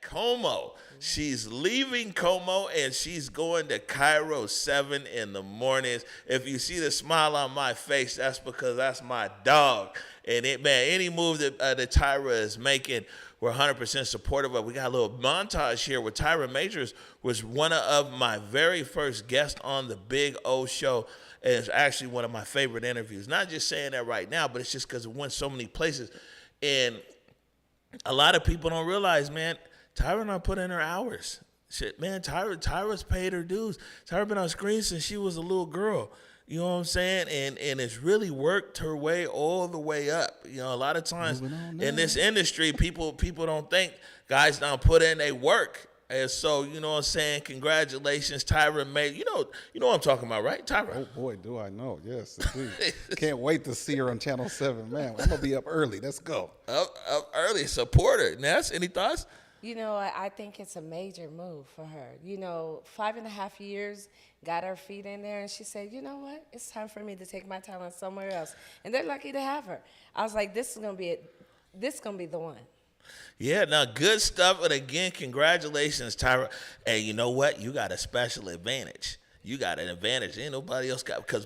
Como. She's leaving Como and she's going to Cairo 7 in the mornings. If you see the smile on my face, that's because that's my dog. And any move that Tyra is making, we're 100% supportive of. We got a little montage here where Tyra Majors was one of my very first guests on the Big O Show. And it's actually one of my favorite interviews. Not just saying that right now, but it's just because it went so many places. And a lot of people don't realize, man, Tyra not put in her hours. Shit, man, Tyra's paid her dues. Tyra been on screen since she was a little girl. You know what I'm saying? And it's really worked her way all the way up. You know, a lot of times in this industry, people don't think guys don't put in their work. And so, you know what I'm saying? Congratulations, Tyra May. You know what I'm talking about, right, Tyra? Oh, boy, do I know. Yes, indeed. Can't wait to see her on Channel 7. Man, I'm going to be up early. Let's go. Up early. Support her. Ness, any thoughts? You know, I think it's a major move for her. You know, 5.5 years, got her feet in there, and she said, you know what? It's time for me to take my talent somewhere else. And they're lucky to have her. I was like, this is going to be it. This is going to be the one. Yeah, now good stuff. And again, congratulations, Tyra. And you know what? You got a special advantage. You got an advantage ain't nobody else got. Because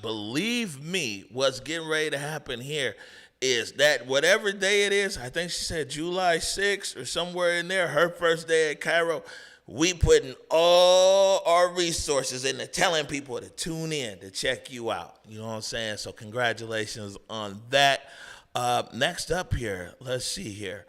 believe me, what's getting ready to happen here is that whatever day it is, I think she said July 6th or somewhere in there, her first day at Cairo, we putting all our resources into telling people to tune in, to check you out. You know what I'm saying? So congratulations on that. Next up here, let's see here.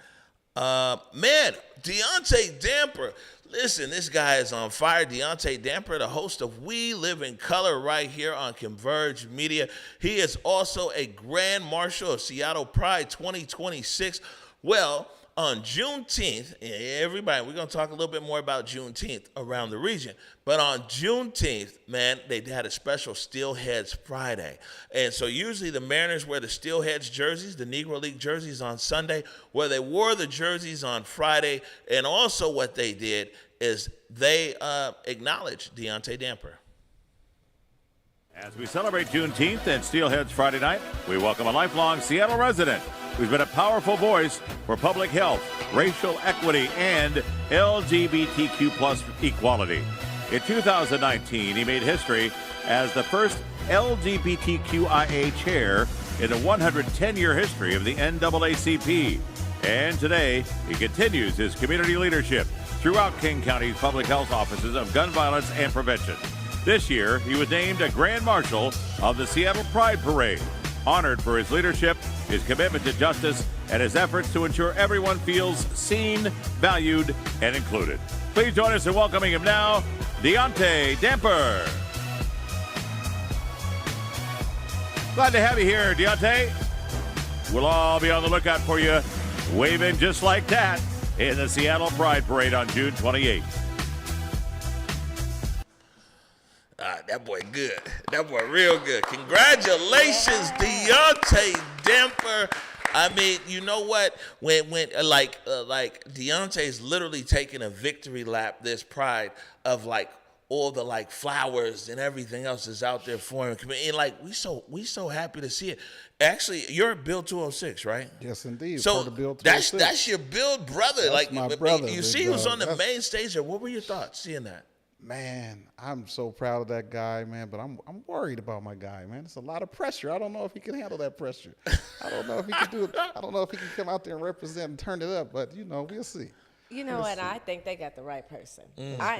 Man, Deontay Damper. Listen, this guy is on fire. Deontay Damper, the host of We Live in Color right here on Converge Media. He is also a Grand Marshal of Seattle Pride 2026. Well, on Juneteenth, everybody, we're going to talk a little bit more about Juneteenth around the region. But on Juneteenth, man, they had a special Steelheads Friday. And so usually the Mariners wear the Steelheads jerseys, the Negro League jerseys on Sunday, where they wore the jerseys on Friday. And also what they did is they acknowledged Deontay Damper. As we celebrate Juneteenth and Steelheads Friday night, we welcome a lifelong Seattle resident who's been a powerful voice for public health, racial equity, and LGBTQ plus equality. In 2019, he made history as the first LGBTQIA chair in the 110-year history of the NAACP. And today, he continues his community leadership throughout King County's public health offices of gun violence and prevention. This year, he was named a Grand Marshal of the Seattle Pride Parade, honored for his leadership, his commitment to justice, and his efforts to ensure everyone feels seen, valued, and included. Please join us in welcoming him now, Deontay Damper. Glad to have you here, Deontay. We'll all be on the lookout for you, waving just like that in the Seattle Pride Parade on June 28th. That boy good. That boy real good. Congratulations, Deontay Damper. I mean, you know what? When Deontay's literally taking a victory lap this Pride of like all the like flowers and everything else is out there for him. And like we so happy to see it. Actually, you're Bill 206, right? Yes, indeed. So part of Bill 206. that's your Bill brother. That's like my brother. You see, he was on the main stage there. What were your thoughts seeing that? Man, I'm so proud of that guy, man, but I'm worried about my guy, man. It's a lot of pressure. I don't know if he can handle that pressure. I don't know if he can do it. I don't know if he can come out there and represent and turn it up, but, you know, we'll see. You know what? I think they got the right person.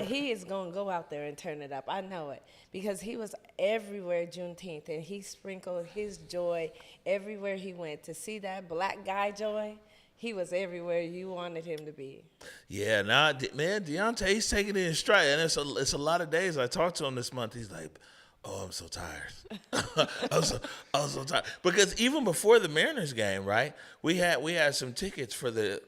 He is going to go out there and turn it up. I know it because he was everywhere Juneteenth, and he sprinkled his joy everywhere he went. To see that black guy joy, he was everywhere you wanted him to be. Yeah, man, Deontay, he's taking it in stride, and it's a lot of days. I talked to him this month. He's like, "Oh, I'm so tired. I'm so tired." Because even before the Mariners game, right? We had some tickets for the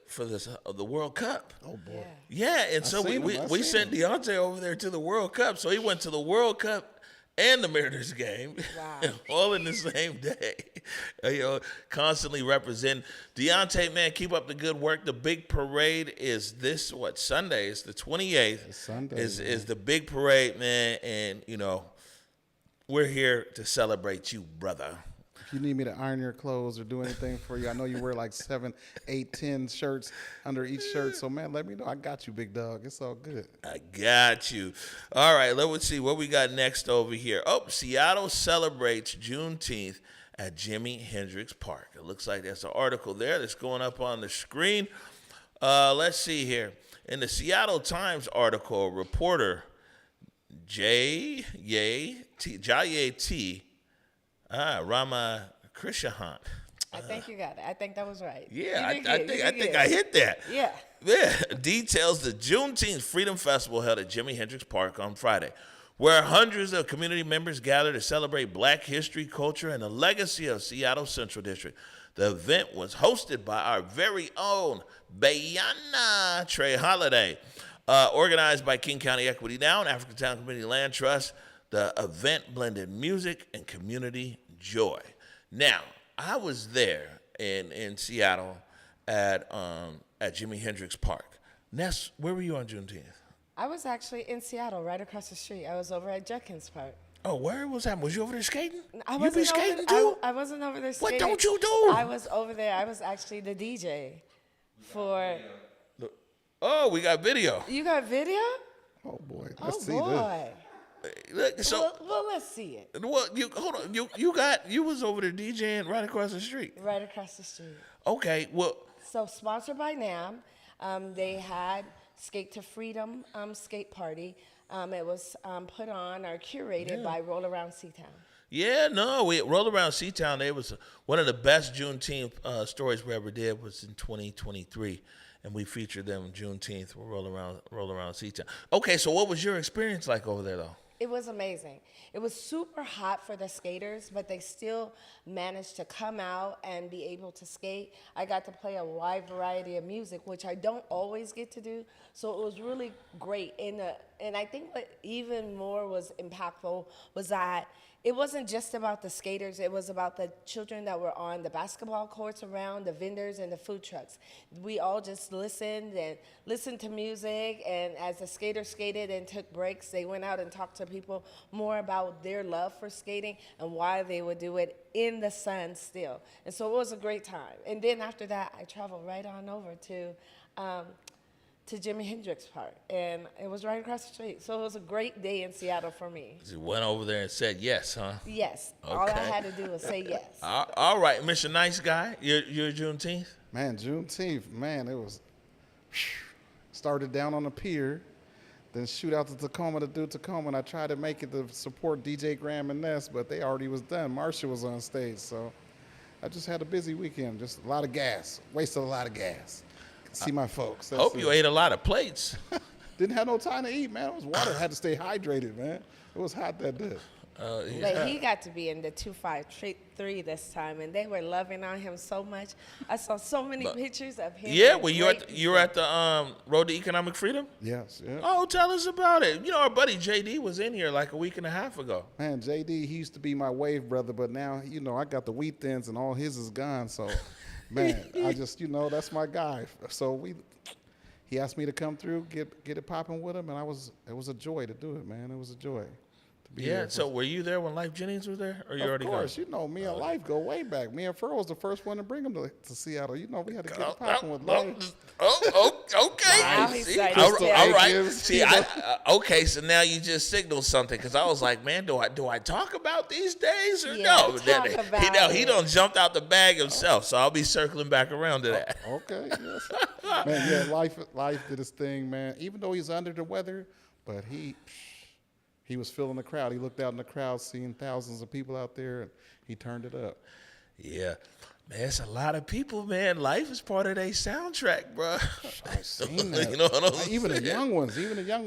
World Cup. Oh boy. Yeah, and so we sent Deontay over there to the World Cup. So he went to the World Cup and the Mariners game, all in the same day. You know, constantly representing. Deontay, man, keep up the good work. The big parade is this, Sunday? It's the 28th. It's Sunday. Is the big parade, man, and, you know, we're here to celebrate you, brother. If you need me to iron your clothes or do anything for you, I know you wear like 7, 8, 10 shirts under each shirt. So, man, let me know. I got you, big dog. It's all good. I got you. All right, let's see what we got next over here. Oh, Seattle celebrates Juneteenth at Jimi Hendrix Park. It looks like there's an article there that's going up on the screen. Let's see here. In the Seattle Times article, reporter Jayat Ramakrishahan. I think you got it. I think that was right. Yeah, I think I hit that. Yeah. Yeah, details the Juneteenth Freedom Festival held at Jimi Hendrix Park on Friday, where hundreds of community members gathered to celebrate Black history, culture, and the legacy of Seattle Central District. The event was hosted by our very own Bayana Trey Holiday, organized by King County Equity Now and African Town Community Land Trust. The event blended music and community joy. Now, I was there in Seattle at Jimi Hendrix Park. Ness, where were you on Juneteenth? I was actually in Seattle, right across the street. I was over at Judkins Park. Oh, where was that? Was you over there skating? I You wasn't be skating over, too? I wasn't over there What skating. don't you do? I was over there. I was actually the DJ for. Oh, we got video. You got video? Oh, boy. Oh Let's see boy. this. Look, so, Well, let's see it. well, hold on. You was over there DJing right across the street. Right across the street. Okay, well, So sponsored by NAM, they had Skate to Freedom skate party. It was put on or curated by Roll Around Seatown. yeah, no, we Roll Around Seatown. They was one of the best Juneteenth stories we ever did was in 2023, and we featured them Juneteenth. We'll Roll Around Seatown. Okay, so what was your experience like over there though? It was amazing. It was super hot for the skaters, but they still managed to come out and be able to skate. I got to play a wide variety of music, which I don't always get to do. So it was really great. And I think what even more was impactful was that it wasn't just about the skaters. It was about the children that were on the basketball courts around, the vendors and the food trucks. We all just listened to music. And as the skaters skated and took breaks, they went out and talked to people more about their love for skating and why they would do it in the sun still. And so it was a great time. And then after that, I traveled right on over to Jimi Hendrix Park, and it was right across the street. So it was a great day in Seattle for me. You went over there and said yes, huh? Yes. All I Okay. had to do was say yes. All right, Mr. Nice Guy, you're Juneteenth? Man, Juneteenth, man, it was started down on the pier, then shoot out to Tacoma to do Tacoma, and I tried to make it to support DJ Graham and Ness, but they already was done. Marsha was on stage, so I just had a busy weekend, just a lot of gas, wasted a lot of gas. See my folks. That's Hope you it. ate a lot of plates. Didn't have no time to eat, man. It was water. Had to stay hydrated, man. It was hot that day. But he got to be in the 253 this time, and they were loving on him so much. I saw so many pictures of him. Yeah, and well, you were at the Road to Economic Freedom? Yes, yeah. Oh, tell us about it. You know, our buddy JD was in here like a week and a half ago. Man, JD, he used to be my wave brother, but now, I got the wheat thins and all his is gone. So, man, I just, that's my guy. So he asked me to come through, get it popping with him, and it was a joy to do it, man. It was a joy. Yeah, so were you there when Life Jennings was there, or you already Of course, gone? me and Life go way back. Me and Furl was the first one to bring him to Seattle. We had to get it popping with Life. Okay. Now he's See, like, all yeah. right. Gives, See, okay. So now you just signaled something because I was like, man, do I talk about these days or Yeah, no? talk about He it. done jumped out the bag himself, so I'll be circling back around to that. Okay, yes. Man, yeah, Life did his thing, man. Even though he's under the weather, but he was feeling the crowd. He looked out in the crowd, seeing thousands of people out there, and he turned it up. Yeah. Man, it's a lot of people, man. Life is part of their soundtrack, bro. I seen that. You know what I'm Even the saying? young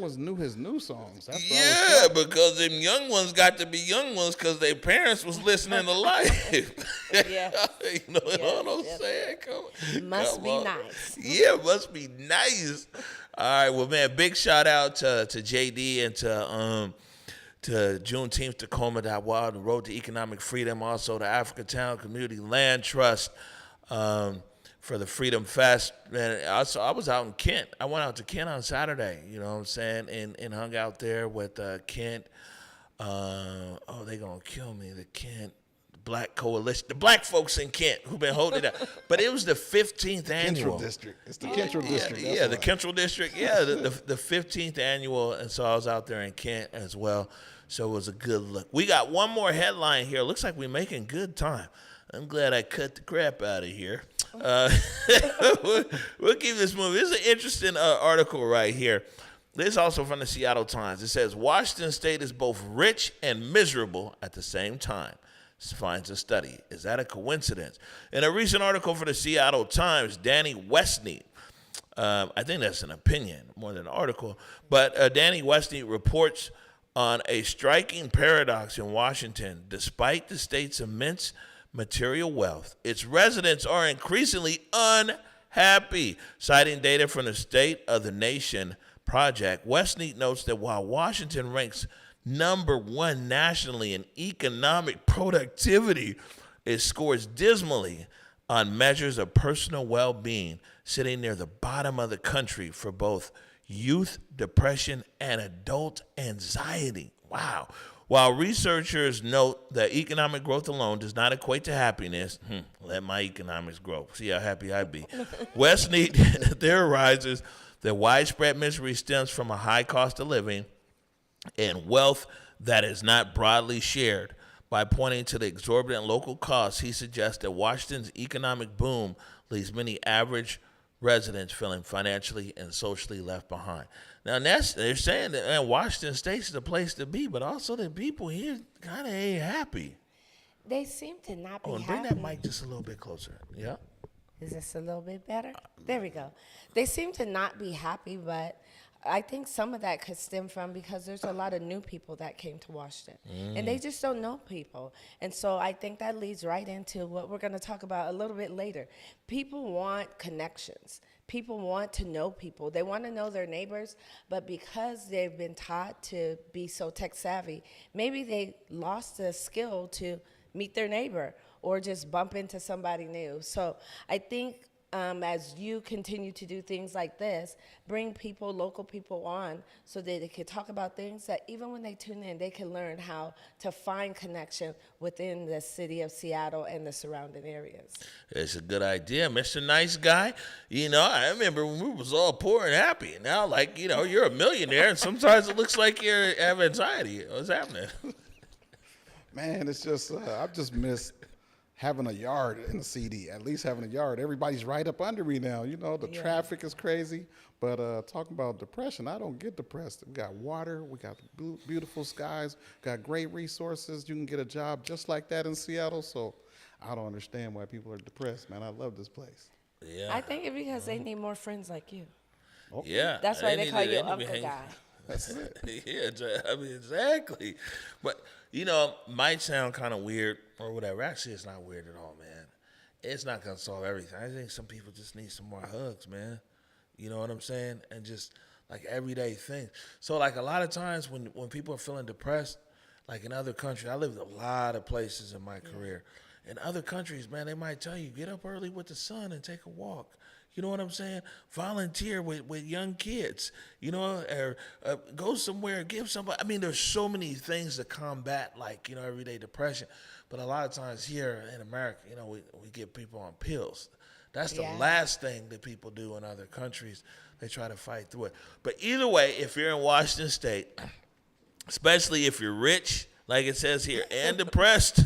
ones knew his new songs. That's what I Yeah, was because them young ones got to be young ones because their parents was listening to Life. Yeah. You know what I'm yes. saying? Must Come be on. nice. Yeah, must be nice. All right, well, man, big shout out to JD and to Juneteenth Tacoma, that wild, the Road to Economic Freedom, also the African Town Community Land Trust for the Freedom Fest. Man, also, I was out in Kent. I went out to Kent on Saturday, you know what I'm saying, and hung out there with Kent. They're going to kill me, the Kent Black Coalition, the black folks in Kent who've been holding it up. But it was the 15th annual. Kentral District. It's the Kentral District. Yeah, the Kentral District. Yeah, the 15th annual. And so I was out there in Kent as well. So it was a good look. We got one more headline here. Looks like we're making good time. I'm glad I cut the crap out of here. We'll keep this moving. This is an interesting article right here. This is also from the Seattle Times. It says, Washington State is both rich and miserable at the same time, finds a study. Is that a coincidence? In a recent article for the Seattle Times, Danny Westneat, I think that's an opinion more than an article, but Danny Westneat reports on a striking paradox in Washington. Despite the state's immense material wealth, its residents are increasingly unhappy. Citing data from the State of the Nation project, Westneat notes that while Washington ranks number one nationally in economic productivity, it scores dismally on measures of personal well-being, sitting near the bottom of the country for both youth depression and adult anxiety. Wow. While researchers note that economic growth alone does not equate to happiness, let my economics grow. See how happy I'd be. Westneat theorizes that widespread misery stems from a high cost of living and wealth that is not broadly shared. By pointing to the exorbitant local costs, he suggests that Washington's economic boom leaves many average residents feeling financially and socially left behind. Now, they're saying that Washington State's the place to be, but also the people here kind of ain't happy. They seem to not be happy. Bring that mic just a little bit closer. Yeah. Is this a little bit better? There we go. They seem to not be happy, but I think some of that could stem from because there's a lot of new people that came to Washington, and they just don't know people. And so I think that leads right into what we're going to talk about a little bit later. People want connections. People want to know people. They want to know their neighbors, but because they've been taught to be so tech savvy, maybe they lost the skill to meet their neighbor or just bump into somebody new. So I think as you continue to do things like this, bring people, local people on so that they can talk about things that even when they tune in, they can learn how to find connection within the city of Seattle and the surrounding areas. It's a good idea, Mr. Nice Guy. You know, I remember when we was all poor and happy. Now, like, you know, you're a millionaire, and sometimes it looks like you have anxiety. What's happening? Man, it's just, I've just missed having a yard in the CD, at least having a yard. Everybody's right up under me now. You know, the traffic is crazy. But talking about depression, I don't get depressed. We got water. We got beautiful skies. Got great resources. You can get a job just like that in Seattle. So I don't understand why people are depressed, man. I love this place. Yeah. I think it's because they need more friends like you. Okay. Yeah. That's why they call you Uncle Guy. That's it. Yeah, I mean, exactly. But, you know, might sound kind of weird or whatever. Actually, it's not weird at all, man. It's not going to solve everything. I think some people just need some more hugs, man. You know what I'm saying? And just, like, everyday things. So, like, a lot of times when people are feeling depressed, like in other countries, I lived a lot of places in my career. In other countries, man, they might tell you, get up early with the sun and take a walk. You know what I'm saying? Volunteer with young kids, you know, or go somewhere, give somebody. I mean, there's so many things to combat, like, you know, everyday depression. But a lot of times here in America, you know, we get people on pills. That's the last thing that people do in other countries. They try to fight through it. But either way, if you're in Washington State, especially if you're rich, like it says here, and depressed,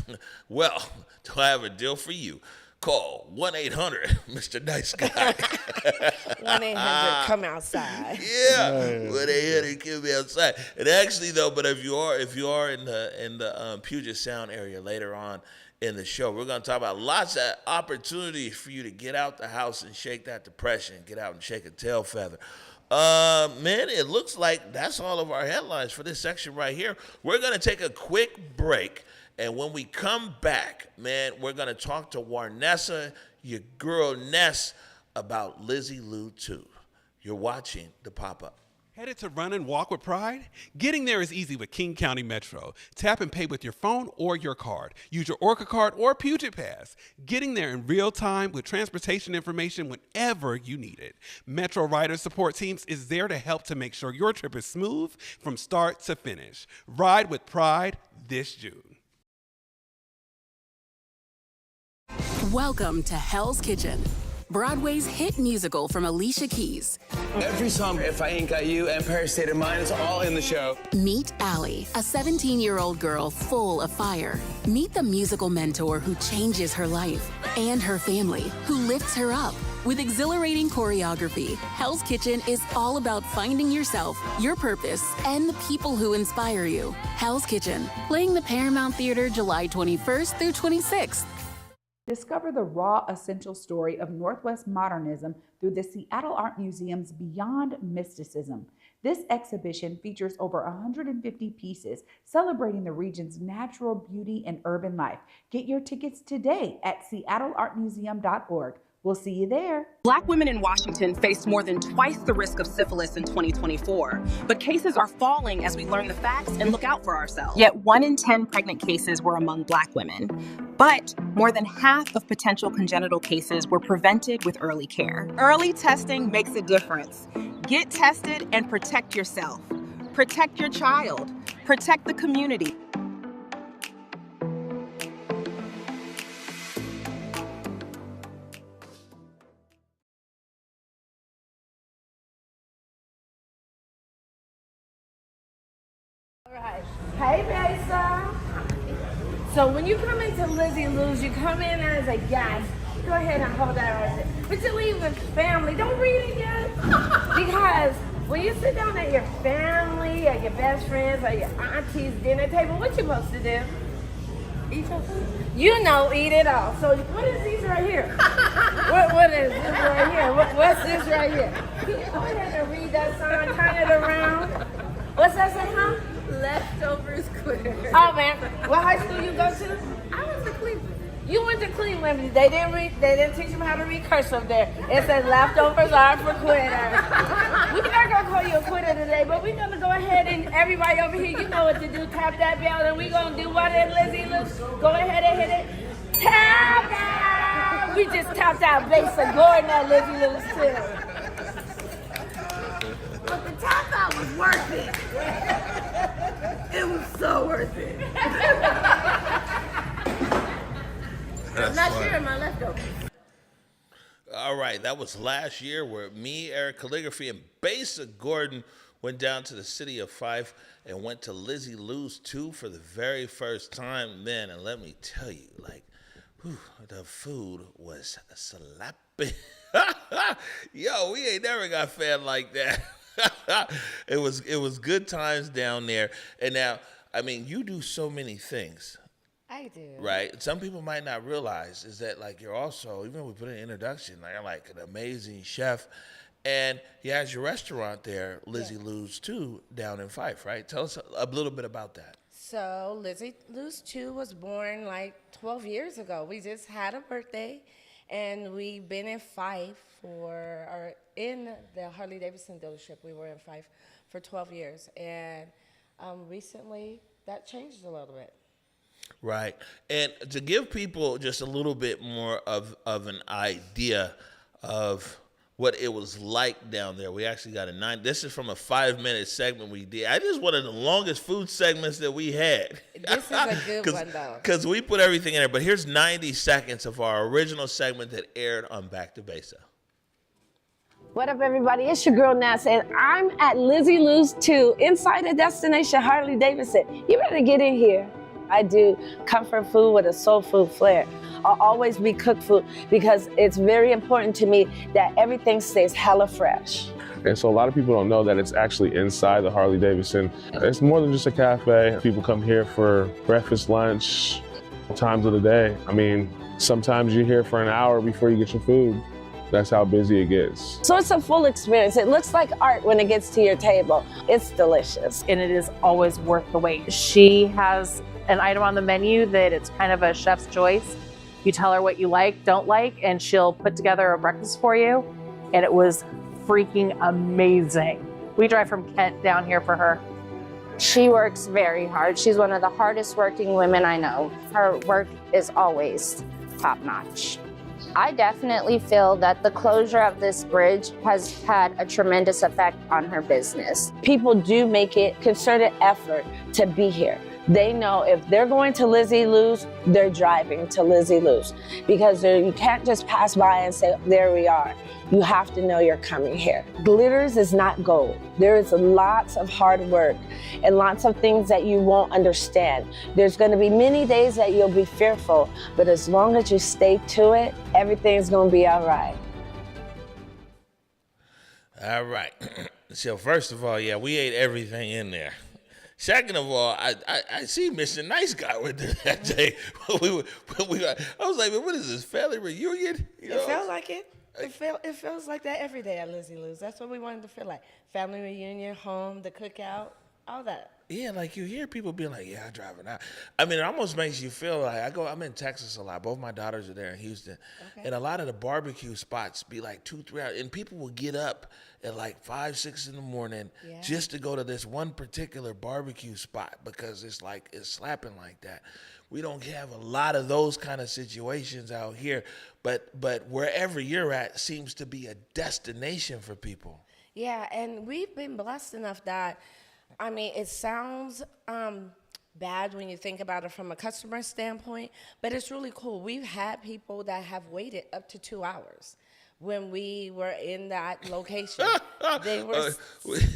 well, do I have a deal for you? Call 1-800 Mr. Nice Guy. 1-800 come outside. Yeah, 1-800 come outside. And actually, though, but if you are in the Puget Sound area later on in the show, we're going to talk about lots of opportunities for you to get out the house and shake that depression, get out and shake a tail feather. Man, it looks like that's all of our headlines for this section right here. We're going to take a quick break. And when we come back, man, we're going to talk to Warnessa, YaGirlNess, about Lizzie Lou 2. You're watching The Pop-Up. Headed to run and walk with pride? Getting there is easy with King County Metro. Tap and pay with your phone or your card. Use your Orca card or Puget Pass. Getting there in real time with transportation information whenever you need it. Metro Rider Support Teams is there to help to make sure your trip is smooth from start to finish. Ride with pride this June. Welcome to Hell's Kitchen, Broadway's hit musical from Alicia Keys. Every song, If I Ain't Got You, Empire State of Mind, it's all in the show. Meet Allie, a 17-year-old girl full of fire. Meet the musical mentor who changes her life and her family, who lifts her up. With exhilarating choreography, Hell's Kitchen is all about finding yourself, your purpose, and the people who inspire you. Hell's Kitchen, playing the Paramount Theater July 21st through 26th. Discover the raw, essential story of Northwest modernism through the Seattle Art Museum's Beyond Mysticism. This exhibition features over 150 pieces celebrating the region's natural beauty and urban life. Get your tickets today at seattleartmuseum.org. We'll see you there. Black women in Washington faced more than twice the risk of syphilis in 2024, but cases are falling as we learn the facts and look out for ourselves. Yet 1 in 10 pregnant cases were among Black women, but more than half of potential congenital cases were prevented with early care. Early testing makes a difference. Get tested and protect yourself. Protect your child. Protect the community. Hey, Mesa. So when you come into Lizzie Lou's, you come in as a guest. Go ahead and hold that right there. But you leave with family. Don't read it yet. Because when you sit down at your family, or your best friends, or your auntie's dinner table, what you supposed to do? Eat your food. You know, eat it all. So what is these right here? what is this right here? What's this right here? Can you go ahead and read that sign, turn it around? What's that say, huh? Leftovers quitter. Oh man, what high school you go to? I went to Cleveland. You went to Cleveland. They didn't teach them how to read cursive there. It says leftovers are for quitters. We're not gonna call you a quitter today, but we're gonna go ahead and everybody over here, you know what to do. Tap that bell, and we're gonna do what in Lizzie Lou's. Go ahead and hit it. Tap out. We just tapped out Basic Gordon at Lizzie Lou's too. But the tap out was worth it. It was so worth it. I'm not sharing my leftovers. All right, that was last year where me, Eric Calligraphy, and Basic Gordon went down to the city of Fife and went to Lizzie Lou's 2 for the very first time then. And let me tell you, like, the food was slapping. Yo, we ain't never got fed like that. It was good times down there. And now, I mean, you do so many things. I do. Right? Some people might not realize is that, like, you're also, even we put an introduction, like an amazing chef. And he has your restaurant there, Lizzie Lou's 2, down in Fife, right? Tell us a little bit about that. So Lizzie Lou's 2 was born like 12 years ago. We just had a birthday, and we've been in Fife in the Harley-Davidson dealership. We were in Fife for 12 years. And recently, that changed a little bit. Right. And to give people just a little bit more of an idea of what it was like down there, we actually got this is from a 5-minute segment we did. I just one of the longest food segments that we had. This is a good one, though. Because we put everything in there. But here's 90 seconds of our original segment that aired on Back to Besa. What up, everybody? It's your girl, Nyice, and I'm at Lizzie Lou's 2 inside the destination Harley-Davidson. You better get in here. I do comfort food with a soul food flair. I'll always be cooked food because it's very important to me that everything stays hella fresh. And so a lot of people don't know that it's actually inside the Harley-Davidson. It's more than just a cafe. People come here for breakfast, lunch, times of the day. I mean, sometimes you're here for an hour before you get your food. That's how busy it gets. So it's a full experience. It looks like art when it gets to your table. It's delicious. And it is always worth the wait. She has an item on the menu that it's kind of a chef's choice. You tell her what you like, don't like, and she'll put together a breakfast for you. And it was freaking amazing. We drive from Kent down here for her. She works very hard. She's one of the hardest working women I know. Her work is always top notch. I definitely feel that the closure of this bridge has had a tremendous effect on her business. People do make it concerted effort to be here. They know if they're going to Lizzie Lou's, they're driving to Lizzie Lou's, because you can't just pass by and say, there we are. You have to know you're coming here. Glitters is not gold. There is lots of hard work and lots of things that you won't understand. There's going to be many days that you'll be fearful, but as long as you stay to it, everything's going to be all right. All right. So first of all, yeah, we ate everything in there. Second of all, I see Mr. Nice Guy with that day. I was like, what is this, family reunion? You know? It felt like it. It feels like that every day at Lizzie Lou's. That's what we wanted to feel like. Family reunion, home, the cookout, all that. Yeah, like you hear people being like, yeah, I'm driving out. I mean, it almost makes you feel like, I'm in Texas a lot. Both my daughters are there in Houston. Okay. And a lot of the barbecue spots be like 2-3 hours. And people will get up at like 5-6 in the morning just to go to this one particular barbecue spot because it's slapping like that. We don't have a lot of those kind of situations out here, but wherever you're at seems to be a destination for people. Yeah, and we've been blessed enough that, I mean, it sounds bad when you think about it from a customer standpoint, but it's really cool. We've had people that have waited up to 2 hours. When we were in that location, they were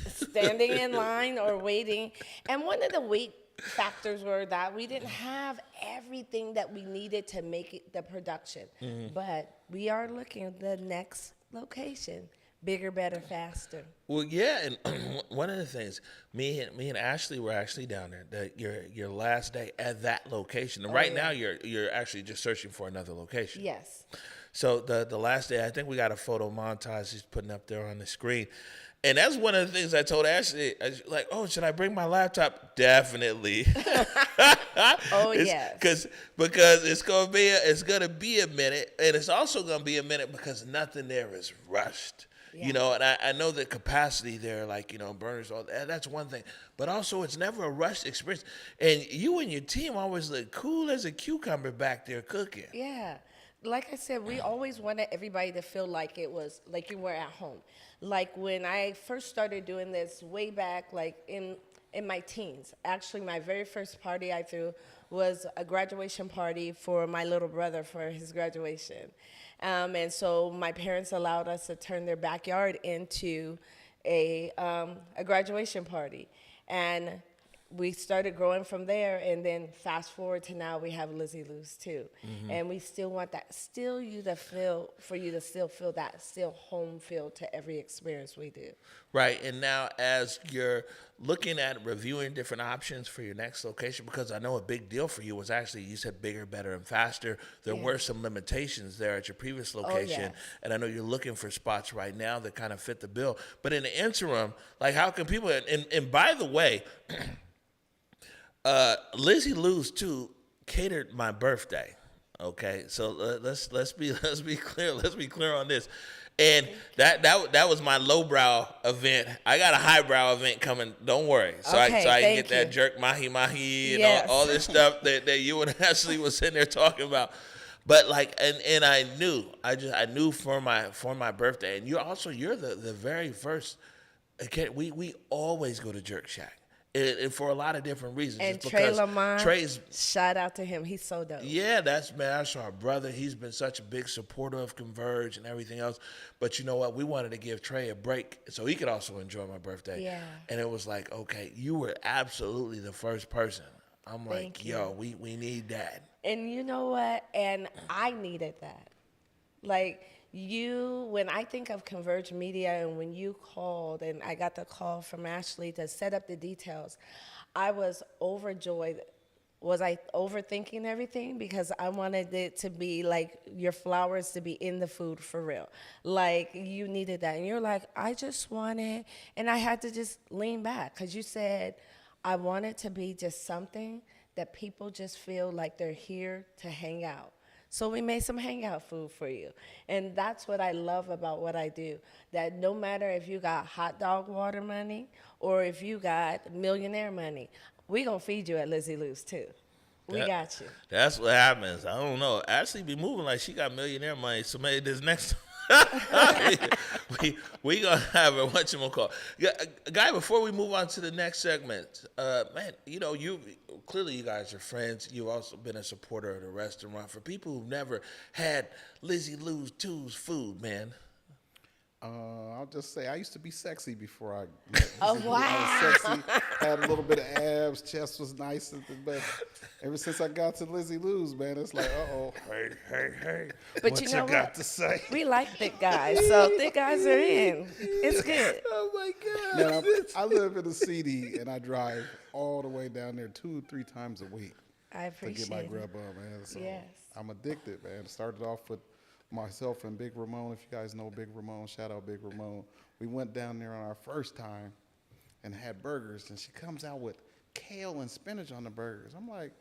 standing in line or waiting. And one of the wait factors were that we didn't have everything that we needed to make it the production. Mm-hmm. But we are looking at the next location. Bigger, better, faster. Well, yeah, and one of the things, me and Ashley were actually down there. Your last day at that location. And right now, you're actually just searching for another location. Yes. So the last day, I think we got a photo montage he's putting up there on the screen. And that's one of the things I told Ashley. I was like, oh, should I bring my laptop? Definitely. Yes. Because it's gonna be a minute, and it's also gonna be a minute because nothing there is rushed. Yeah. You know, and I know the capacity there, like, you know, burners, all that, that's one thing. But also, it's never a rushed experience. And you and your team always look cool as a cucumber back there cooking. Yeah. Like I said, we always wanted everybody to feel like it was, like you were at home. Like when I first started doing this way back, like in my teens. Actually, my very first party I threw was a graduation party for my little brother for his graduation. And so my parents allowed us to turn their backyard into a graduation party. And we started growing from there, and then fast forward to now we have Lizzie Lou's too. Mm-hmm. And we still want that, for you to still feel that home feel to every experience we do. Right, and now as you're looking at reviewing different options for your next location, because I know a big deal for you was actually, you said bigger, better, and faster. There were some limitations there at your previous location, and I know you're looking for spots right now that kind of fit the bill. But in the interim, like how can people, and by the way, Lizzie Lou's too catered my birthday. Okay, so let's be clear on this. And that was my lowbrow event. I got a highbrow event coming. Don't worry. So I can get that jerk mahi and all this stuff that you and Ashley was sitting there talking about. But like, and I knew for my birthday. And you're the very first. We always go to Jerk Shack. And for a lot of different reasons. And Trey Lamont, shout out to him. He's so dope. Yeah, that's our brother. He's been such a big supporter of Converge and everything else. But you know what? We wanted to give Trey a break so he could also enjoy my birthday. Yeah. And it was like, okay, you were absolutely the first person. I'm like, yo, we need that. And you know what? And I needed that. Like, when I think of Converge Media and when you called and I got the call from Ashley to set up the details, I was overjoyed. Was I overthinking everything? Because I wanted it to be like your flowers to be in the food for real. Like you needed that. And you're like, I just want it. And I had to just lean back because you said, I want it to be just something that people just feel like they're here to hang out. So we made some hangout food for you. And that's what I love about what I do, that no matter if you got hot dog water money or if you got millionaire money, we gonna feed you at Lizzie Lou's too. We got you. That's what happens. I don't know. Ashley be moving like she got millionaire money, so maybe this next time. we gonna have a whatchamacallit. Guy, before we move on to the next segment, man, you know, clearly you guys are friends. You've also been a supporter of the restaurant. For people who've never had Lizzie Lou's 2's food, man. I'll just say I used to be sexy before I met Oh, Lizzie Lou. wow. I was sexy, had a little bit of abs, chest was nice, but ever since I got to Lizzie Lou's, man, it's like, hey, But what you know got what? to say? We like thick guys, so thick guys are in. It's good. Oh my God! Man, I live in a CD and I drive all the way down there 2-3 times a week I to appreciate get my it. grub on, man. So Yes. I'm addicted, man. It started off with myself and Big Ramon. If you guys know Big Ramon, shout out Big Ramon. We went down there on our first time and had burgers, and she comes out with kale and spinach on the burgers. I'm like,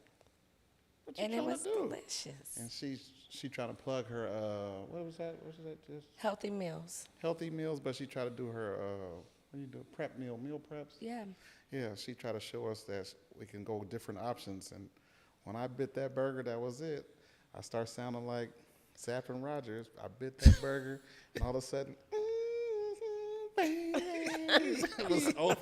what you And it trying was to do? delicious. And she trying to plug her what was that? Just Healthy meals. healthy meals, but she tried to do her what do you do? Prep meal preps. Yeah. Yeah, she tried to show us that we can go with different options. And when I bit that burger, that was it. I start sounding like Saffron Rogers. I bit that burger, and all of a sudden, it was over.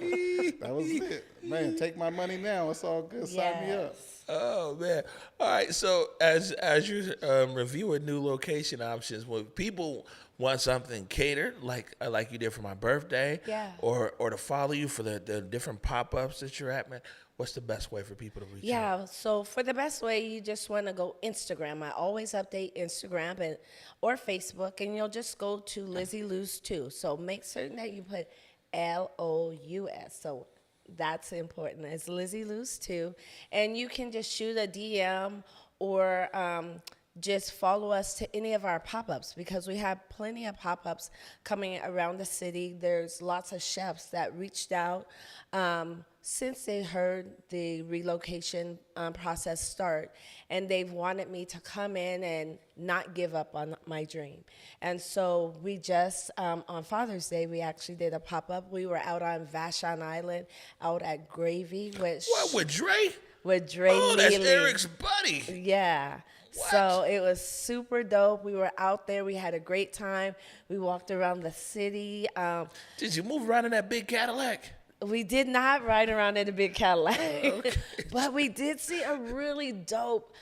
That was it. Man, take my money now. It's all good. Sign me up. Oh man! All right. So as you reviewing new location options, when people want something catered, like you did for my birthday, Yeah. or to follow you for the different pop-ups that you're at, man, what's the best way for people to reach out? Yeah, so for the best way, you just want to go Instagram. I always update Instagram or Facebook, and you'll just go to Lizzie Lou's 2. So make certain that you put LOUS. So that's important. It's Lizzie Lou's 2. And you can just shoot a DM or just follow us to any of our pop-ups, because we have plenty of pop-ups coming around the city. There's lots of chefs that reached out since they heard the relocation process start, and they've wanted me to come in and not give up on my dream. And so we just, on Father's Day, we actually did a pop-up. We were out on Vashon Island, out at Gravy. With Dre? With Dre Oh, that's Neely. Eric's buddy. Yeah. So it was super dope. We were out there. We had a great time. We walked around the city. Did you move around in that big Cadillac? We did not ride around in a big Cadillac, but we did see a really dope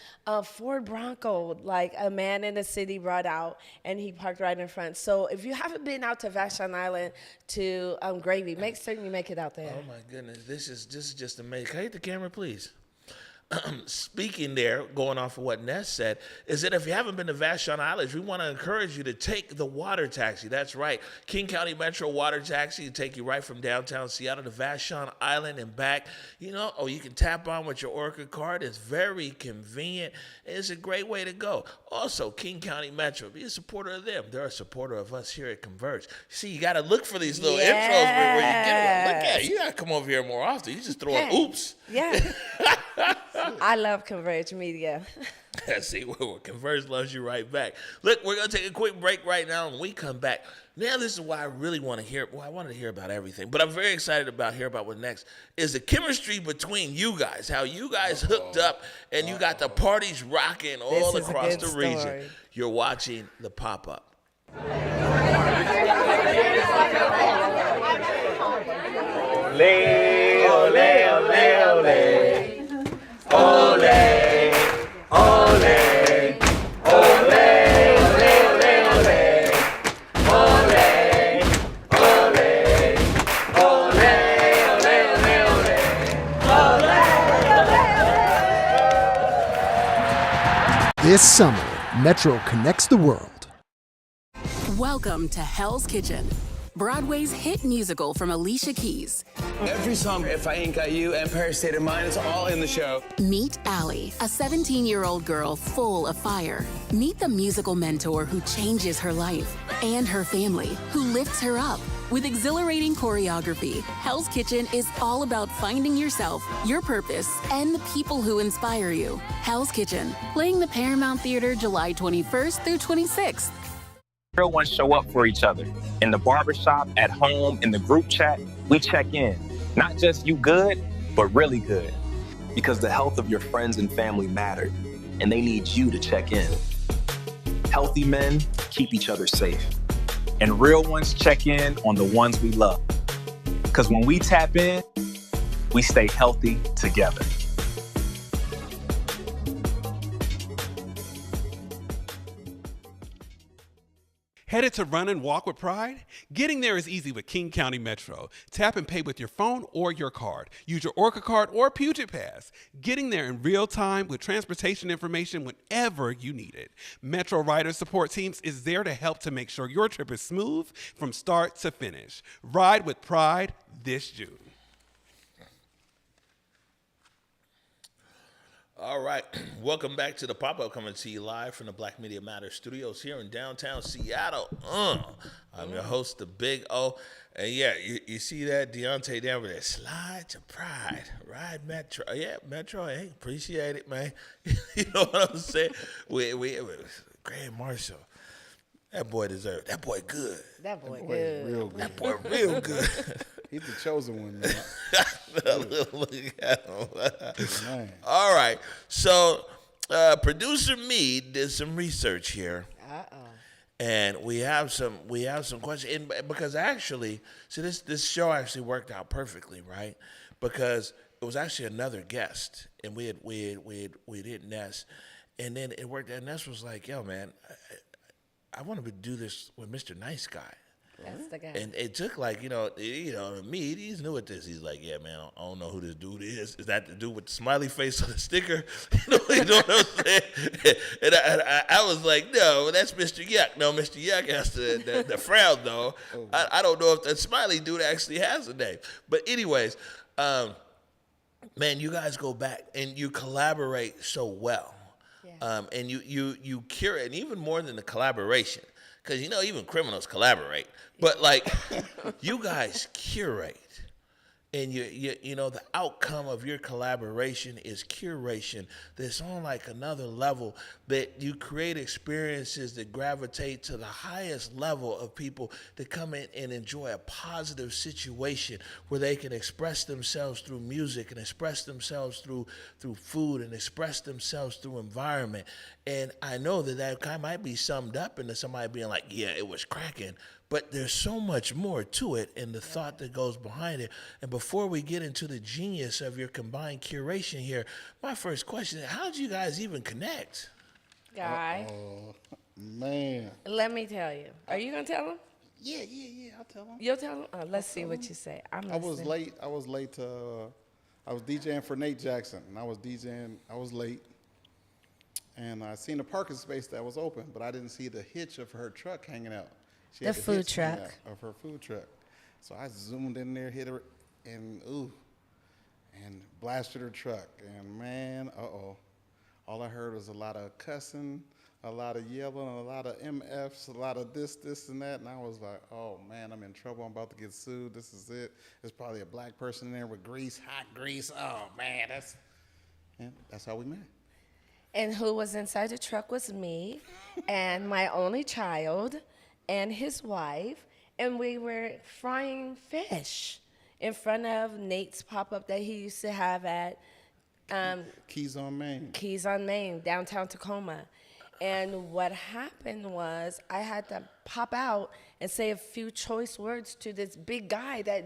Ford Bronco, like a man in the city brought out, and he parked right in front. So if you haven't been out to Vashon Island to Gravy, make certain you make it out there. Oh my goodness, this is just amazing. Can I hit the camera, please? Speaking there, going off of what Ness said, is that if you haven't been to Vashon Island, we want to encourage you to take the water taxi. That's right. King County Metro water taxi will take you right from downtown Seattle to Vashon Island and back. You know, you can tap on with your Orca card. It's very convenient. It's a great way to go. Also, King County Metro, be a supporter of them. They're a supporter of us here at Converge. See, you got to look for these little intros where you get it. Look at it. You got to come over here more often. You just throw an oops. Yeah. I love Converge Media. See, Converge loves you right back. Look, we're going to take a quick break right now, and when we come back, now this is why I really want to hear, I wanted to hear about everything, but I'm very excited about hear about what's next, is the chemistry between you guys, how you guys hooked up, and you got the parties rocking all across the region. You're watching the pop-up. Ole, ole, ole, ole. Ole, ole, ole, ole, ole, ole. Ole, ole, ole, ole, ole. This summer, Metro connects the world. Welcome to Hell's Kitchen, Broadway's hit musical from Alicia Keys. Every song, If I Ain't Got You and Paris State of Mind, it's all in the show. Meet Allie, a 17-year-old girl full of fire. Meet the musical mentor who changes her life and her family, who lifts her up. With exhilarating choreography, Hell's Kitchen is all about finding yourself, your purpose, and the people who inspire you. Hell's Kitchen, playing the Paramount Theater July 21st through 26th. Real ones show up for each other. In the barbershop, at home, in the group chat, we check in. Not just you good, but really good. Because the health of your friends and family matter, and they need you to check in. Healthy men keep each other safe. and real ones check in on the ones we love. Because when we tap in, we stay healthy together. Headed to Run and Walk with Pride? Getting there is easy with King County Metro. Tap and pay with your phone or your card. Use your Orca card or Puget Pass. Getting there in real time with transportation information whenever you need it. Metro Rider Support Teams is there to help to make sure your trip is smooth from start to finish. Ride with Pride this June. All right, welcome back to the pop-up, coming to you live from the Black Media Matters studios here in downtown Seattle. I'm your host, the Big O, and yeah, you see that Deontay down there, slide to Pride, ride Metro. Yeah, Metro, hey, appreciate it, man. You know what I'm saying? We Grand Marshal. That boy deserved. That boy good. That boy good. Real good. That boy real good. He's the chosen one, man. Look at him. Man. All right. So, producer Mead did some research here. And we have some questions. And because actually, see, this show actually worked out perfectly, right? Because it was actually another guest, and we did Ness, and then it worked out. Ness was like, "Yo, man, I want to do this with Mr. Nice Guy." That's the guy. And it took like, you know, me, he's new at this. He's like, yeah, man, I don't know who this dude is. Is that the dude with the smiley face on the sticker? You know what I'm saying? And I was like, no, that's Mr. Yuck. No, Mr. Yuck has the frown, though. I don't know if that smiley dude actually has a name. But anyways, man, you guys go back and you collaborate so well. Yeah. And you curate, and even more than the collaboration. Because, you know, even criminals collaborate. But, like, you guys curate. And, you know, the outcome of your collaboration is curation. That's on, like, another level, that you create experiences that gravitate to the highest level of people that come in and enjoy a positive situation where they can express themselves through music and express themselves through food and express themselves through environment. And I know that might be summed up into somebody being like, yeah, it was cracking. But there's so much more to it and the thought that goes behind it. And before we get into the genius of your combined curation here, my first question is, how did you guys even connect? Guy. Oh, man. Let me tell you. Are you going to tell him? Yeah, I'll tell him. You'll tell him? Let's see what you say. I was late. I was DJing for Nate Jackson, and I was late. And I seen a parking space that was open, but I didn't see the hitch of her truck hanging out. She had the food truck. Of her food truck. So I zoomed in there, hit her, and blasted her truck. And man, all I heard was a lot of cussing, a lot of yelling, a lot of MFs, a lot of this, and that. And I was like, oh man, I'm in trouble. I'm about to get sued. This is it. There's probably a black person in there with grease, hot grease. Oh man, that's how we met. And who was inside the truck was me and my only child and his wife, and we were frying fish in front of Nate's pop-up that he used to have at Keys on Main, downtown Tacoma. And what happened was I had to pop out and say a few choice words to this big guy that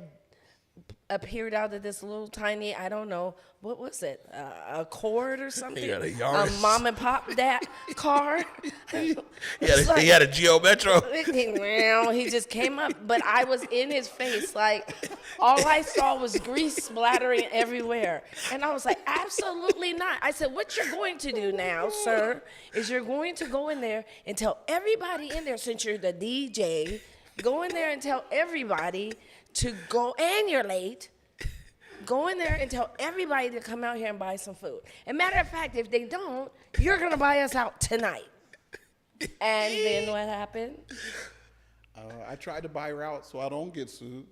appeared out of this little tiny, I don't know, what was it? A Accord or something? A mom and pop car. He had a Geo Metro. He just came up, but I was in his face. Like, all I saw was grease splattering everywhere. And I was like, absolutely not. I said, what you're going to do now, sir, is you're going to go in there and tell everybody in there, since you're the DJ, go in there and tell everybody to go, and you're late, go in there and tell everybody to come out here and buy some food. And matter of fact, if they don't, you're going to buy us out tonight. And then what happened? I tried to buy her out so I don't get sued.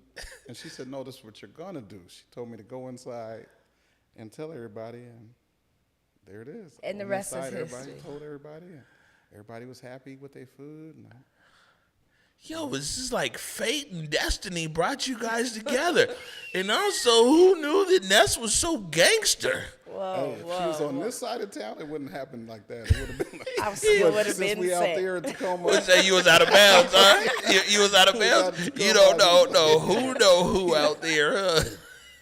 And she said, no, this is what you're going to do. She told me to go inside and tell everybody, and there it is. And the rest is history. Everybody told everybody, and everybody was happy with their food. And Yo, this is like fate and destiny brought you guys together. And also, who knew that Ness was so gangster? Well, whoa, If whoa. she was on this side of town, it wouldn't happen like that. It would have been like, I still would have since been we out sick. there in Tacoma. Would say you was out of bounds, huh? You was out of bounds. You don't know who out there.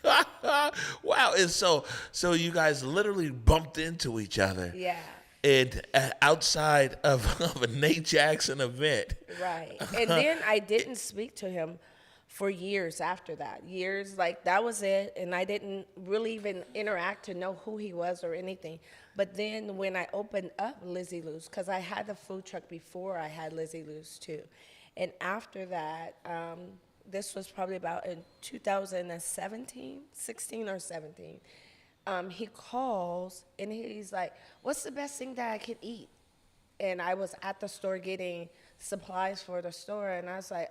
Huh? Wow, and so you guys literally bumped into each other. Yeah. And outside of a Nate Jackson event. Right. And then I didn't speak to him for years after that. Years, like, that was it. And I didn't really even interact to know who he was or anything. But then when I opened up Lizzie Lou's, because I had the food truck before I had Lizzie Lou's too. And after that, this was probably about in 2017, 16 or 17. He calls and he's like, what's the best thing that I could eat? And I was at the store getting supplies for the store, and I was like,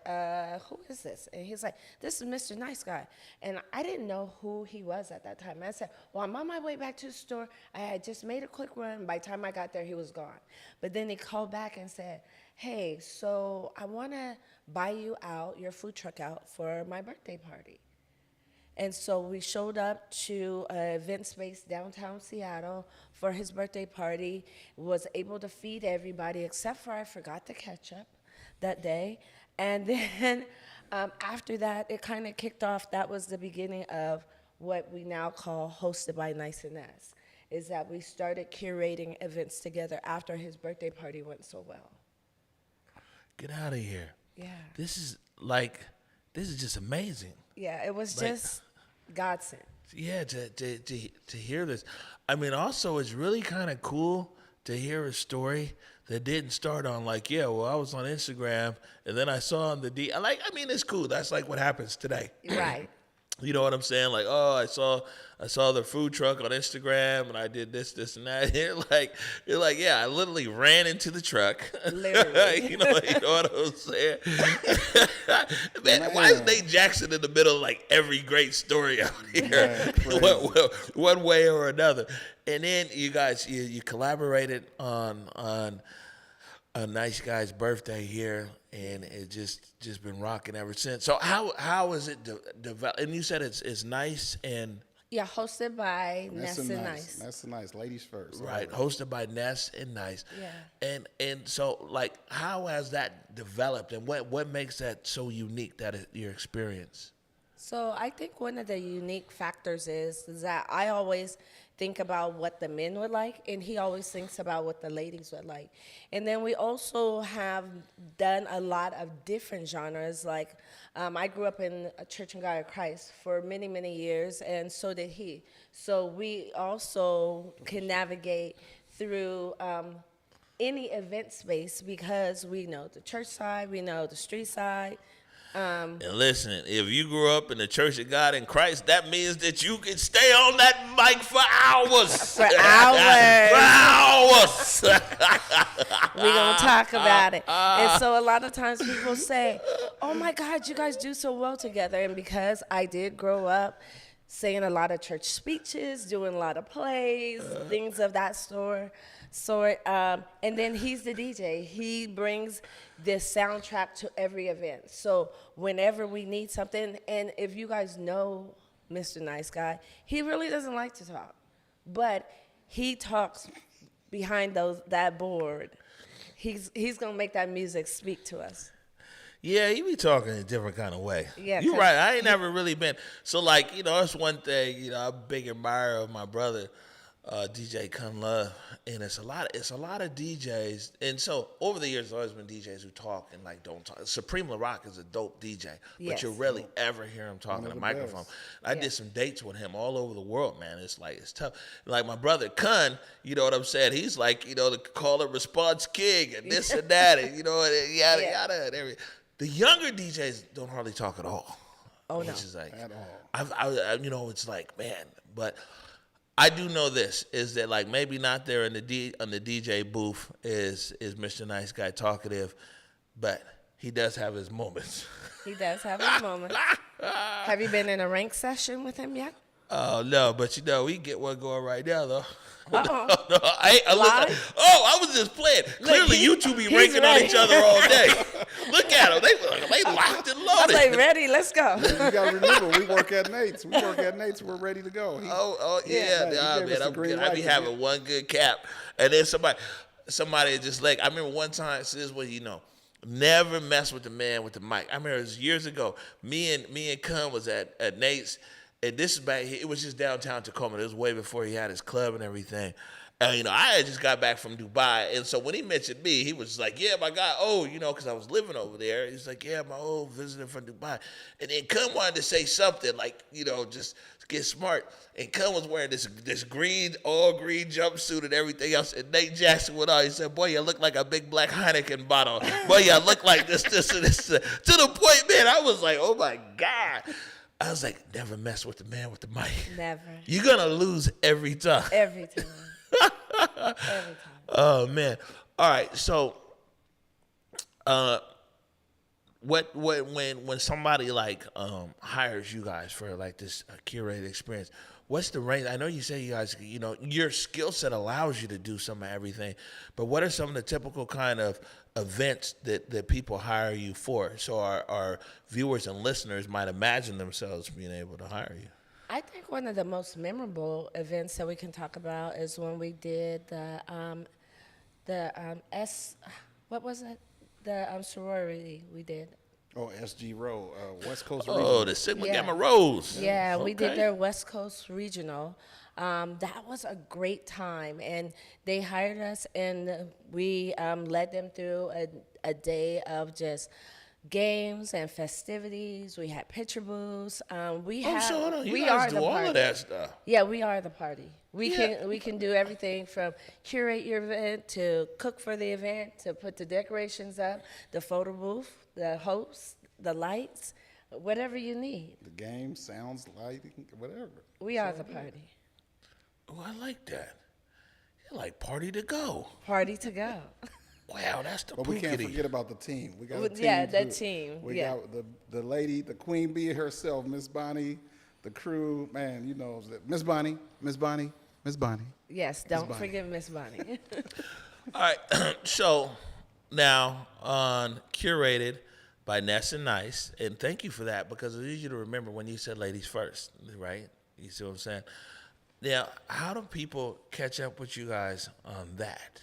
who is this? And he's like, this is Mr. Nice Guy. And I didn't know who he was at that time. I said, well, I'm on my way back to the store. I had just made a quick run. By the time I got there, he was gone. But then he called back and said, hey, so I want to buy you out, your food truck out, for my birthday party. And so we showed up to an event space downtown Seattle for his birthday party, was able to feed everybody except for I forgot the ketchup that day. And then after that, it kind of kicked off. That was the beginning of what we now call Hosted by Nyice, is that we started curating events together after his birthday party went so well. Get out of here. Yeah. This is just amazing. Yeah, it was Like, just godsend. Yeah, to hear this. I mean, also, it's really kind of cool to hear a story that didn't start on like, yeah, well, I was on Instagram and then I saw on the I mean, it's cool. That's like what happens today. Right. You know what I'm saying? Like, oh, I saw the food truck on Instagram and I did this, and that. You're like, yeah, I literally ran into the truck. Literally. you know what I'm saying? Man, why is Nate Jackson in the middle of like every great story out here? One way or another. And then you guys, you collaborated on Nice Guy's birthday here, and it just been rocking ever since. So how is it developed? And you said it's nice and Yeah, hosted by Ness and Nice. Ness and Nice, ladies first. Right, hosted by Ness and Nice. Yeah. And so like how has that developed, and what makes that so unique, your experience? So I think one of the unique factors is that I always think about what the men would like, and he always thinks about what the ladies would like. And then we also have done a lot of different genres. Like I grew up in a Church and God of Christ for many, many years, and so did he. So we also can navigate through any event space because we know the church side, we know the street side. And listen, if you grew up in the Church of God in Christ, that means that you can stay on that mic for hours. For hours. For hours. We're going to talk about it. And so a lot of times people say, oh my God, you guys do so well together. And because I did grow up saying a lot of church speeches, doing a lot of plays, things of that sort. And then he's the DJ. He brings this soundtrack to every event. So whenever we need something, and if you guys know Mr. Nice Guy, he really doesn't like to talk, but he talks behind that board. He's gonna make that music speak to us. Yeah, you be talking a different kind of way. Yeah, you're right. I ain't never really been. So like, that's one thing. I'm a big admirer of my brother, DJ Kun Love, and it's a lot of DJs. And so over the years, there's always been DJs who talk and like don't talk. Supreme LaRock is a dope DJ, but you rarely ever hear him talking to a microphone. I did some dates with him all over the world, man. It's tough. Like my brother Kun, you know what I'm saying? He's like, the call and response king and this and that, and and yada yada and everything. The younger DJs don't hardly talk at all. Oh no, is like, at all. I it's like, man, but I do know this is that like maybe not there on the DJ booth is Mr. Nice Guy talkative, but he does have his moments. He does have his moments. Have you been in a rank session with him yet? Oh no, but you know we can get one going right now though. Uh-oh. No, I was just playing. Clearly, you two be ranking on each other all day. Look at them. They locked and I loaded. was like, ready, let's go. You got to remember, we work at Nate's. We're ready to go. Man, I be having one good cap, and then somebody just like, I remember one time, so this is what you know. Never mess with the man with the mic. I remember it was years ago. Me and Kun was at Nate's, and this is back. It was just downtown Tacoma. It was way before he had his club and everything. And I had just got back from Dubai, and so when he mentioned me, he was like, "Yeah, my guy." Oh, because I was living over there. He's like, "Yeah, my old visitor from Dubai." And then Kun wanted to say something like, just get smart. And Kun was wearing this all green jumpsuit and everything else. And Nate Jackson went on. He said, "Boy, you look like a big black Heineken bottle. Boy, you look like this, and this." To the point, man, I was like, "Oh my God." I was like, never mess with the man with the mic. Never. You're going to lose every time. Every time. Every time. Oh, man. All right. So, when somebody hires you guys for like this curated experience, what's the range? I know you say you guys, your skill set allows you to do some of everything, but what are some of the typical kind of events that people hire you for? So our viewers and listeners might imagine themselves being able to hire you. I think one of the most memorable events that we can talk about is when we did the sorority we did. Oh, SG Row, West Coast Regional. Regional. Oh, the Sigma Gamma Rose. Yeah, okay. We did their West Coast Regional. That was a great time, and they hired us, and we led them through a day of just games and festivities. We had picture booths. We guys do all of that stuff. Yeah, we are the party. We can do everything from curate your event to cook for the event to put the decorations up, the photo booth, the host, the lights, whatever you need. The game, sounds, lighting, whatever. We are the party. Oh, I like that. You're like party to go. Party to go. Wow, that's the. But we can't forget about the team. We got a team. Yeah, that team. We got the lady, the queen bee herself, Miss Bonnie, the crew. Man, Miss Bonnie. Yes, don't forget Miss Bonnie. All right, so now on Curated by Ness and Nyice, and thank you for that because it's easy to remember when you said ladies first, right? You see what I'm saying? Now, how do people catch up with you guys on that?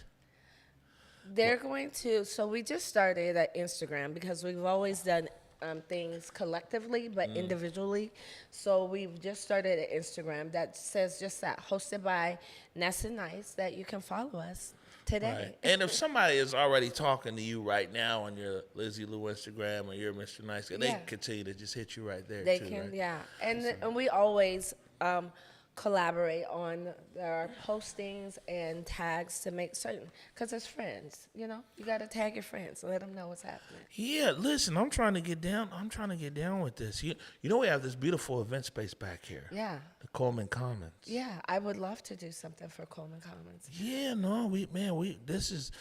They're going to, so we just started at Instagram because we've always done things collectively but individually. So we've just started at Instagram that says just that, hosted by Ness and Nyice, that you can follow us today. Right. And if somebody is already talking to you right now on your Lizzie Lou Instagram or your Mr. Nice, they can continue to just hit you right there. They too, can, right? yeah. And we always collaborate on our postings and tags to make certain, because it's friends, you got to tag your friends, let them know what's happening. Yeah, listen, I'm trying to get down with this. We have this beautiful event space back here. Yeah. The Coleman Commons. Yeah, I would love to do something for Coleman Commons. Yeah, no, this is,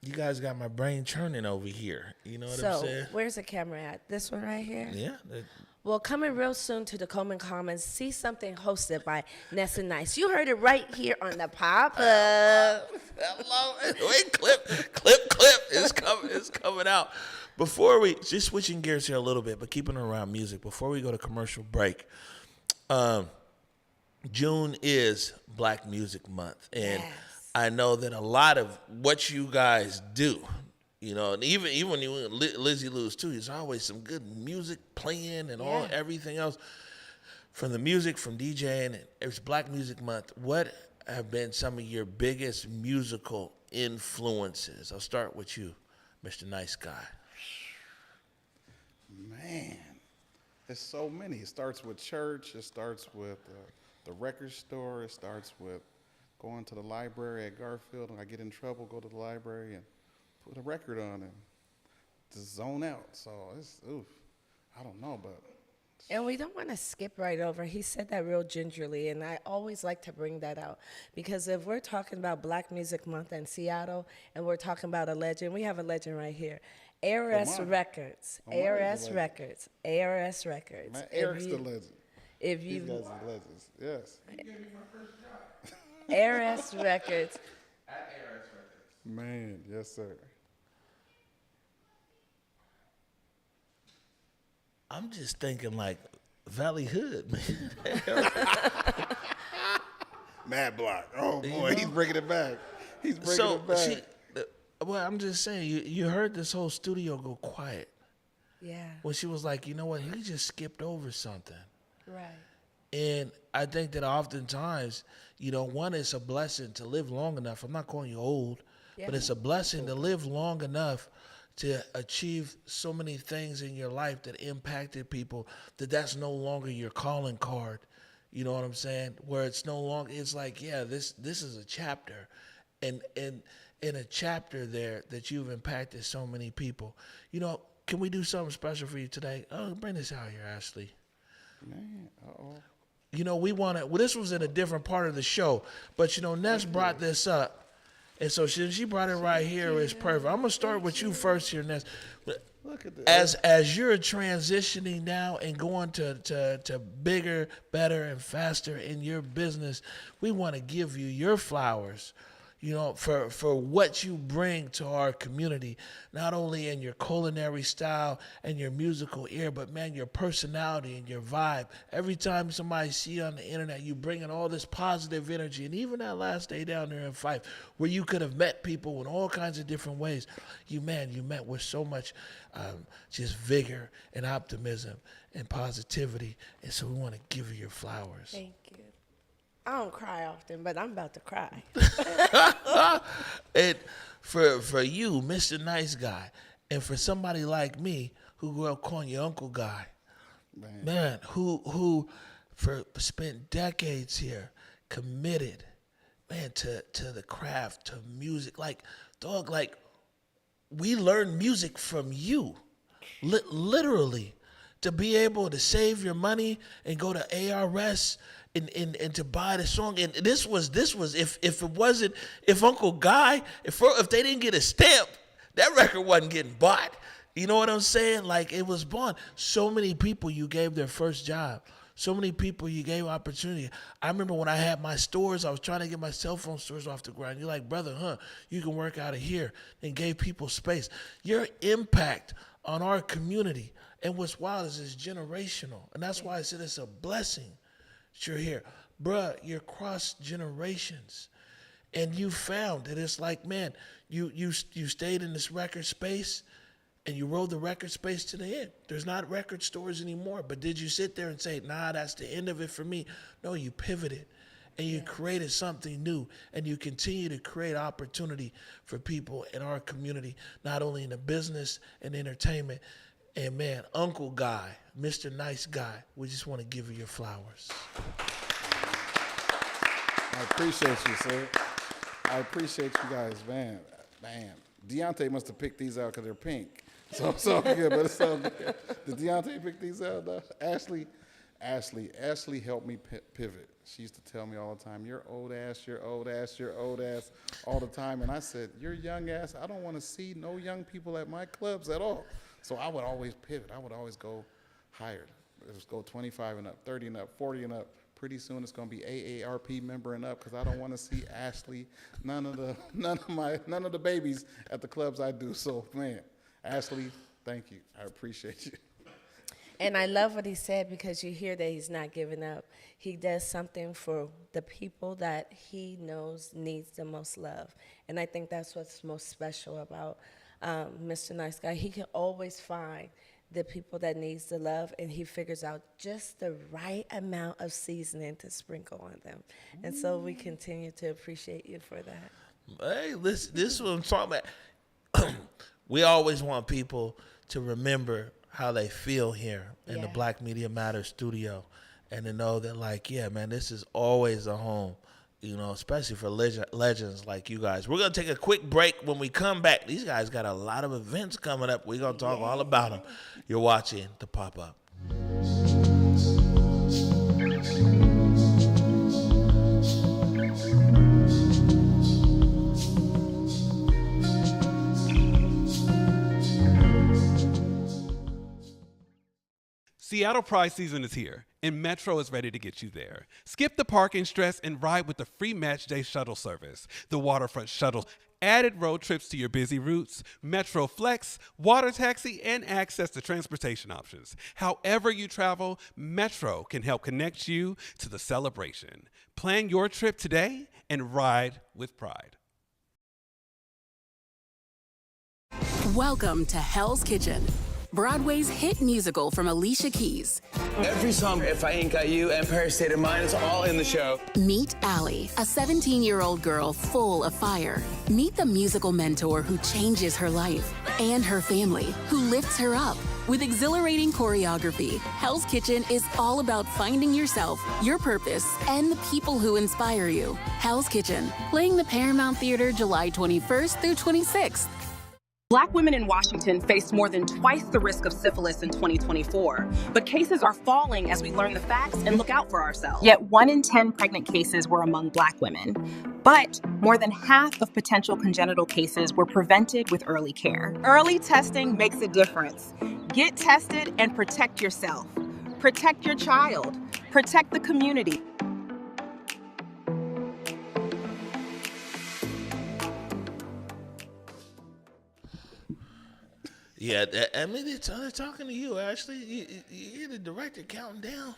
you guys got my brain churning over here. You know what I'm saying? So, where's the camera at? This one right here? Yeah. Well, coming real soon to the Coleman Commons, see something hosted by Ness and Nyice. You heard it right here on the pop-up. Hello. Wait, clip. It's coming out. Before we, just switching gears here a little bit, but keeping it around music, before we go to commercial break, June is Black Music Month. And I know that a lot of what you guys do, and even when you Lizzie Lou's too, there's always some good music playing and everything else. From the music, from DJing, and it's Black Music Month. What have been some of your biggest musical influences? I'll start with you, Mr. Nyice Guy. Man, there's so many. It starts with church. It starts with the record store. It starts with going to the library at Garfield. When I get in trouble, go to the library and put a record on and just zone out. So it's, I don't know, but. And we don't want to skip right over. He said that real gingerly, and I always like to bring that out. Because if we're talking about Black Music Month in Seattle, and we're talking about a legend, we have a legend right here. ARS Records. ARS Records. ARS Records. Man, Eric's the legend. If These you guys are legends. Yes. ARS Records. Man, yes, sir. I'm just thinking like Valley Hood, man. Mad Block. Oh boy, he's bringing it back. He's bringing it back. Well, I'm just saying, you heard this whole studio go quiet. Yeah. When she was like, you know what, he just skipped over something. Right. And I think that oftentimes, one, it's a blessing to live long enough. I'm not calling you old, but it's a blessing to live long enough to achieve so many things in your life that impacted people that's no longer your calling card. You know what I'm saying? Where it's no longer, it's like, this is a chapter. And in a chapter there that you've impacted so many people. Can we do something special for you today? Oh, bring this out here, Ashley. Man, We want to, this was in a different part of the show, but Ness brought this up. And so she brought it right here. It's perfect. I'm going to start with you first here, Ness. Look at this. As you're transitioning now and going to bigger, better, and faster in your business, we want to give you your flowers, for what you bring to our community, not only in your culinary style and your musical ear, but man, your personality and your vibe. Every time somebody see you on the internet, you bringing all this positive energy. And even that last day down there in Fife, where you could have met people in all kinds of different ways, you met with so much just vigor and optimism and positivity. And so we want to give you your flowers. Thank you. I don't cry often, but I'm about to cry. And for you, Mr. Nice Guy, and for somebody like me who grew up calling you Uncle Guy, man, who spent decades here, committed, man, to the craft, to music. Like, dog, we learned music from you, literally, to be able to save your money and go to ARS. And to buy the song, and this was if Uncle Guy, if they didn't get a stamp, that record wasn't getting bought. You know what I'm saying? Like, it was born. So many people you gave their first job. So many people you gave opportunity. I remember when I had my stores, I was trying to get my cell phone stores off the ground. You're like, brother, you can work out of here, and gave people space. Your impact on our community, and what's wild is it's generational, and that's why I said it's a blessing. You're here, bruh. You're cross generations, and you found that it's like, man, you stayed in this record space, and you rode the record space to the end. There's not record stores anymore. But did you sit there and say, nah, that's the end of it for me? No, you pivoted, and you created something new, and you continue to create opportunity for people in our community, not only in the business and entertainment. And man, Uncle Guy, Mr. Nice Guy, we just want to give you your flowers. I appreciate you, sir. I appreciate you guys, man. Deontay must have picked these out because they're pink. So it's all good, but it's all good. Did Deontay pick these out? Ashley helped me pivot. She used to tell me all the time, you're old ass, all the time. And I said, you're young ass. I don't want to see no young people at my clubs at all. So I would always pivot. I would always go higher. Let's go 25 and up, 30 and up, 40 and up. Pretty soon it's going to be AARP member and up because I don't want to see Ashley, none of the babies at the clubs I do. So man, Ashley, thank you. I appreciate you. And I love what he said because you hear that he's not giving up. He does something for the people that he knows needs the most love. And I think that's what's most special about Mr. Nice Guy. He can always find the people that needs the love, and he figures out just the right amount of seasoning to sprinkle on them. And so we continue to appreciate you for that. Hey, this is what I'm talking about. We always want people to remember how they feel here in the Black Media Matters studio, and to know that, like, yeah, man, this is always a home. You know, especially for legends like you guys. We're going to take a quick break. When we come back, these guys got a lot of events coming up. We're going to talk all about them. You're watching The Pop-Up. Seattle Pride season is here, and Metro is ready to get you there. Skip the parking stress and ride with the free Match Day shuttle service, the Waterfront Shuttle, added road trips to your busy routes, Metro Flex, water taxi, and access to transportation options. However you travel, Metro can help connect you to the celebration. Plan your trip today and ride with pride. Welcome to Hell's Kitchen, Broadway's hit musical from Alicia Keys. Every song, If I Ain't Got You and Paris State of Mind, it's all in the show. Meet Allie, a 17-year-old girl full of fire. Meet the musical mentor who changes her life and her family, who lifts her up. With exhilarating choreography, Hell's Kitchen is all about finding yourself, your purpose, and the people who inspire you. Hell's Kitchen, playing the Paramount Theater July 21st through 26th. Black women in Washington face more than twice the risk of syphilis in 2024, but cases are falling as we learn the facts and look out for ourselves. Yet 1 in 10 pregnant cases were among Black women, but more than half of potential congenital cases were prevented with early care. Early testing makes a difference. Get tested and protect yourself. Protect your child. Protect the community. Yeah, I mean, they're talking to you, Ashley. You hear the director counting down?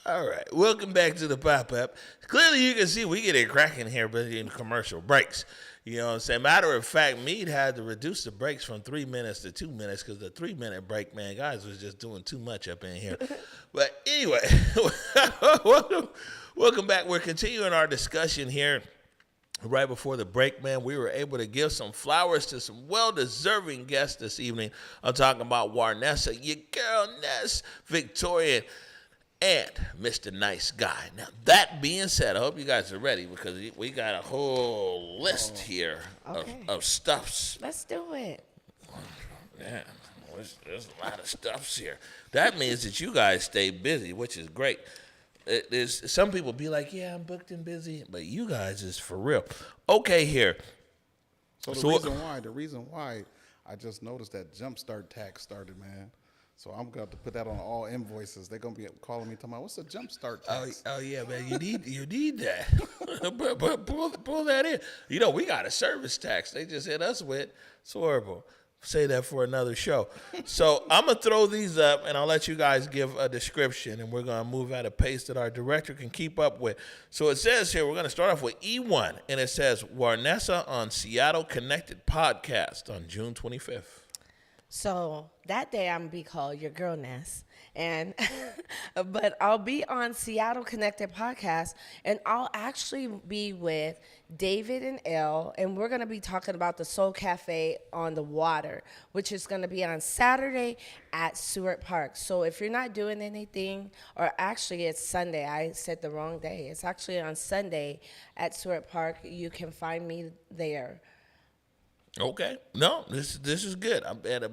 All right, welcome back to the pop-up. Clearly, you can see we get it cracking here, but in commercial breaks. You know what I'm saying? Matter of fact, Meade had to reduce the breaks from 3 minutes to 2 minutes because the 3-minute break, man, guys was just doing too much up in here. But anyway, welcome back. We're continuing our discussion here. Right before the break, man, we were able to give some flowers to some well-deserving guests this evening. I'm talking about Warnessa, YaGirlNess, Victorian and Mr. Nice Guy. Now, that being said, I hope you guys are ready because we got a whole list here of stuffs. Let's do it. Yeah, there's a lot of stuffs here. That means that you guys stay busy, which is great. There's some people be like, yeah, I'm booked and busy, but you guys is for real. Okay, here. So the reason why I just noticed that Jumpstart tax started, man. So I'm going to put that on all invoices. They're going to be calling me talking about, what's a Jumpstart tax? Oh yeah, man, you need that. but pull that in. You know, we got a service tax. They just hit us with. It's horrible. Say that for another show. So I'm going to throw these up, and I'll let you guys give a description, and we're going to move at a pace that our director can keep up with. So it says here, we're going to start off with E1, and it says, Warnessa on Seattle Connected podcast on June 25th. So that day I'm going to be called YaGirlNess, and but I'll be on Seattle Connected podcast, and I'll actually be with David and Elle, and we're going to be talking about the Soul Cafe on the water, which is going to be on Saturday at Seward Park. So if you're not doing anything, or actually it's Sunday, I said the wrong day. It's actually on Sunday at Seward Park. You can find me there. Okay. No, this is good. I'm at a.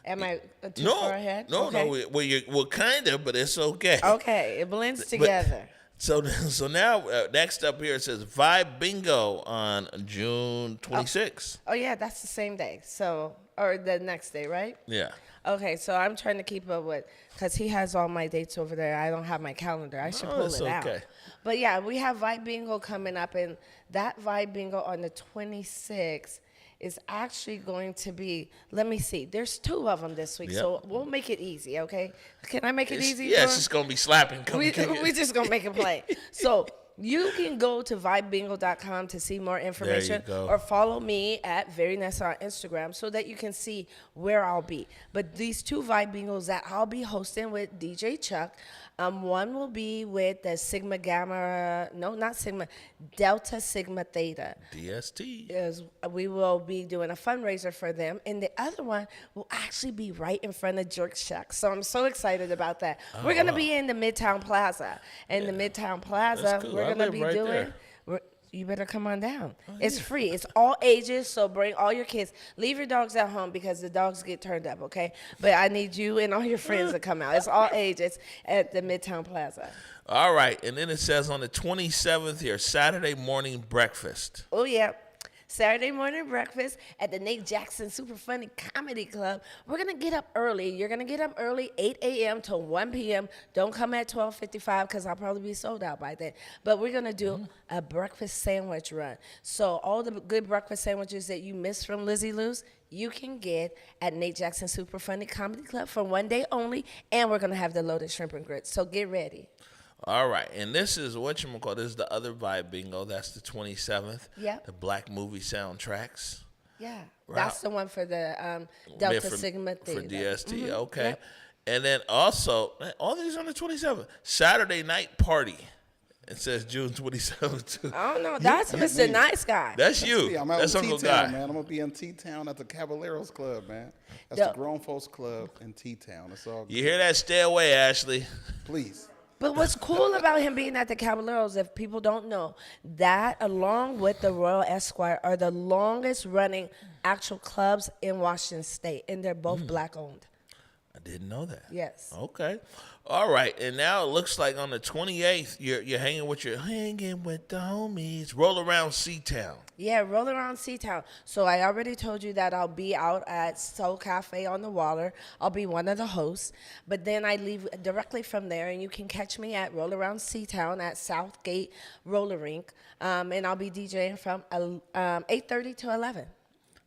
Am I too far ahead? No, okay. no. Well, kind of, but it's okay. Okay, it blends together. So now, next up here, it says Vibe Bingo on June 26th. Oh, yeah, that's the same day. So, or the next day, right? Yeah. Okay, so I'm trying to keep up with, because he has all my dates over there. I don't have my calendar. I should pull it out. But yeah, we have Vibe Bingo coming up, and that Vibe Bingo on the 26th is actually going to be, let me see, there's 2 of them this week, so we'll make it easy, okay? Can I make it easy? Yeah, it's just going to be slapping. We just going to make it play. So you can go to vibebingo.com to see more information, or follow me at VeryNessa on Instagram so that you can see where I'll be. But these 2 Vibe Bingos that I'll be hosting with DJ Chuck, one will be with the Sigma Gamma, no, not Sigma, Delta Sigma Theta. DST. We will be doing a fundraiser for them, and the other one will actually be right in front of Jerk Shack. So I'm so excited about that. We're going to be in the Midtown Plaza. And the Midtown Plaza, we're going to be doing... You better come on down. It's free. It's all ages, so bring all your kids. Leave your dogs at home because the dogs get turned up, okay? But I need you and all your friends to come out. It's all ages at the Midtown Plaza. All right, and then it says on the 27th here, Saturday morning breakfast. Oh, yeah. Saturday morning breakfast at the Nate Jackson Super Funny Comedy Club. We're going to get up early. You're going to get up early, 8 a.m. till 1 p.m. Don't come at 12:55 because I'll probably be sold out by then. But we're going to do a breakfast sandwich run. So all the good breakfast sandwiches that you missed from Lizzie Lou's, you can get at Nate Jackson Super Funny Comedy Club for one day only. And we're going to have the loaded shrimp and grits. So get ready. All right, and this is whatchamacallit. This is the other vibe bingo. That's the 27th. Yep. The Black movie soundtracks. Yeah, Right. that's the one for the Delta for, Sigma for thing. DST. Okay, Yep. and then also all these on the 27th. Saturday night party. It says June 27th too. I don't know. That's Mr. Nice Guy. That's you. Yeah, I'm out That's in Uncle T-Town, Guy. man. I'm gonna be in T-Town at the Caballeros Club, man. That's Yo. the grown folks club in T-Town. It's all good. You hear that? Stay away, Ashley. Please. But what's cool about him being at the Caballeros, if people don't know, that along with the Royal Esquire are the longest running actual clubs in Washington State, and they're both black owned. I didn't know that. Yes. Okay. All right. And now it looks like on the 28th, you're hanging with the homies. Roll around C-Town. Yeah, roll around C-Town. So I already told you that I'll be out at Soul Cafe on the Water. I'll be one of the hosts. But then I leave directly from there, and you can catch me at Roll Around C-Town at Southgate Roller Rink. And I'll be DJing from 8:30 to 11.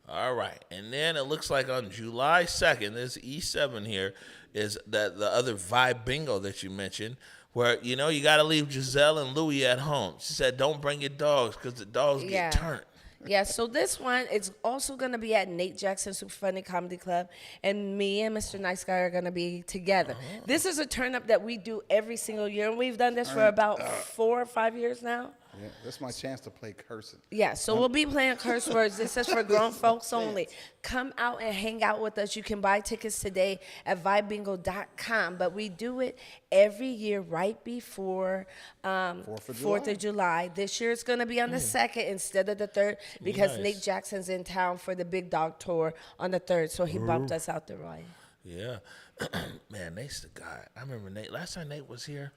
All right. And then it looks like on July 2nd, this E7 here is that the other vibe bingo that you mentioned, where, you got to leave Giselle and Louie at home. She said, don't bring your dogs because the dogs get turned. Yeah, so this one is also going to be at Nate Jackson Super Funny Comedy Club, and me and Mr. Nice Guy are going to be together. This is a turn-up that we do every single year, and we've done this for about 4 or 5 years now. Yeah, this is my chance to play cursing. Yeah, so we'll be playing curse words. This is for grown folks only. Come out and hang out with us. You can buy tickets today at vibebingo.com. But we do it every year right before 4th of July. This year it's going to be on the 2nd instead of the 3rd because Nice. Nate Jackson's in town for the Big Dog Tour on the 3rd. So he bumped us out the right. Yeah. Man, Nate's the guy. I remember Nate. Last time Nate was here,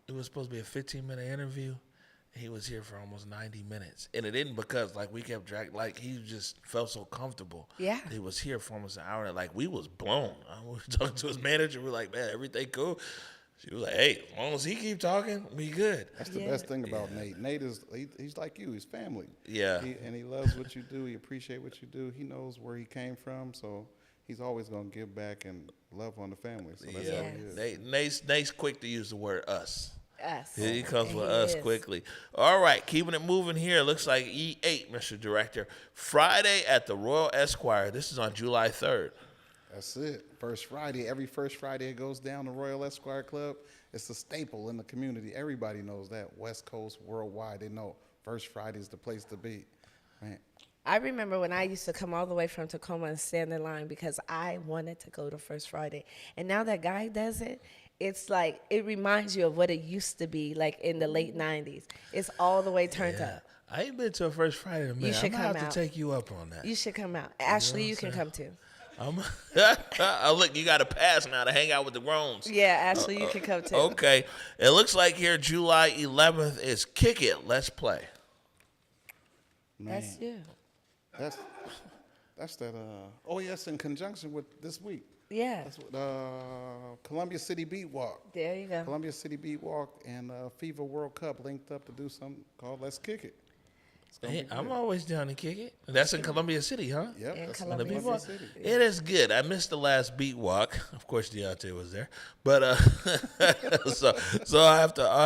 it was supposed to be a 15-minute interview. He was here for almost 90 minutes. And it isn't because, we kept dragging. He just felt so comfortable. Yeah. He was here for almost an hour. And, we was blown. We were talking to his manager. We're like, man, everything cool? She was like, hey, as long as he keep talking, we good. That's the best thing about Nate. Nate he's like you. He's family. Yeah. And he loves what you do. He appreciates what you do. He knows where he came from. So he's always going to give back and love on the family. So that's how he is. Nate's quick to use the word us. Us. He comes And with he us is. quickly. All right, keeping it moving here. Looks like E8, Mr. Director. Friday at the Royal Esquire. This is on July 3rd. That's it. First Friday. Every first Friday it goes down to Royal Esquire Club. It's a staple in the community. Everybody knows that. West Coast, worldwide, they know First Friday is the place to be. Man. I remember when I used to come all the way from Tacoma and stand in line because I wanted to go to First Friday. And now that Guy does it, it's like, it reminds you of what it used to be like in the late 90s. It's all the way turned up. I ain't been to a First Friday in a minute. You should I'm come gonna have out. to take you up on that. You should come out. Ashley, you can come too. Look, you got a pass now to hang out with the Groans. Yeah, Ashley, you can come too. Okay. It looks like here July 11th is Kick It, Let's Play. Man. That's you. That's that. Oh yes, in conjunction with this week. Yeah. That's what, Columbia City Beat Walk. There you go. Columbia City Beat Walk and FIFA World Cup linked up to do something called Let's Kick It. It's gonna Hey, be good. I'm always down to kick it. That's in Columbia City, huh? Yep, In that's Columbia The beat Columbia walk. City. It is good. I missed the last beat walk. Of course, Deontay was there, but so I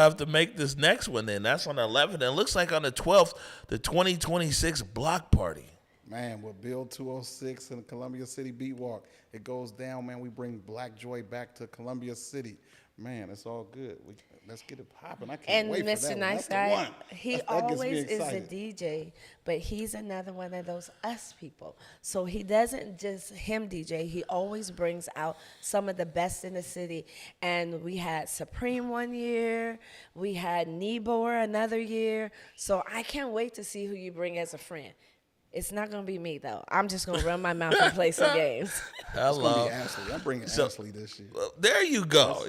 have to make this next one. Then that's on the 11th. And it looks like on the 12th, the 2026 block party. Man, with Bill 206 and Columbia City Beat Walk, it goes down, man. We bring Black Joy back to Columbia City. Man, it's all good. Let's get it popping. I can't And wait for Mr. that one. Nice That's the Guy, one. he That gets me always is a excited. DJ, but he's another one of those us people. So he doesn't just him DJ. He always brings out some of the best in the city. And we had Supreme one year. We had Nebor another year. So I can't wait to see who you bring as a friend. It's not going to be me, though. I'm just going to run my mouth and play some games. It's going to be Ashley. I'm bringing Ashley this year. Well, there you go.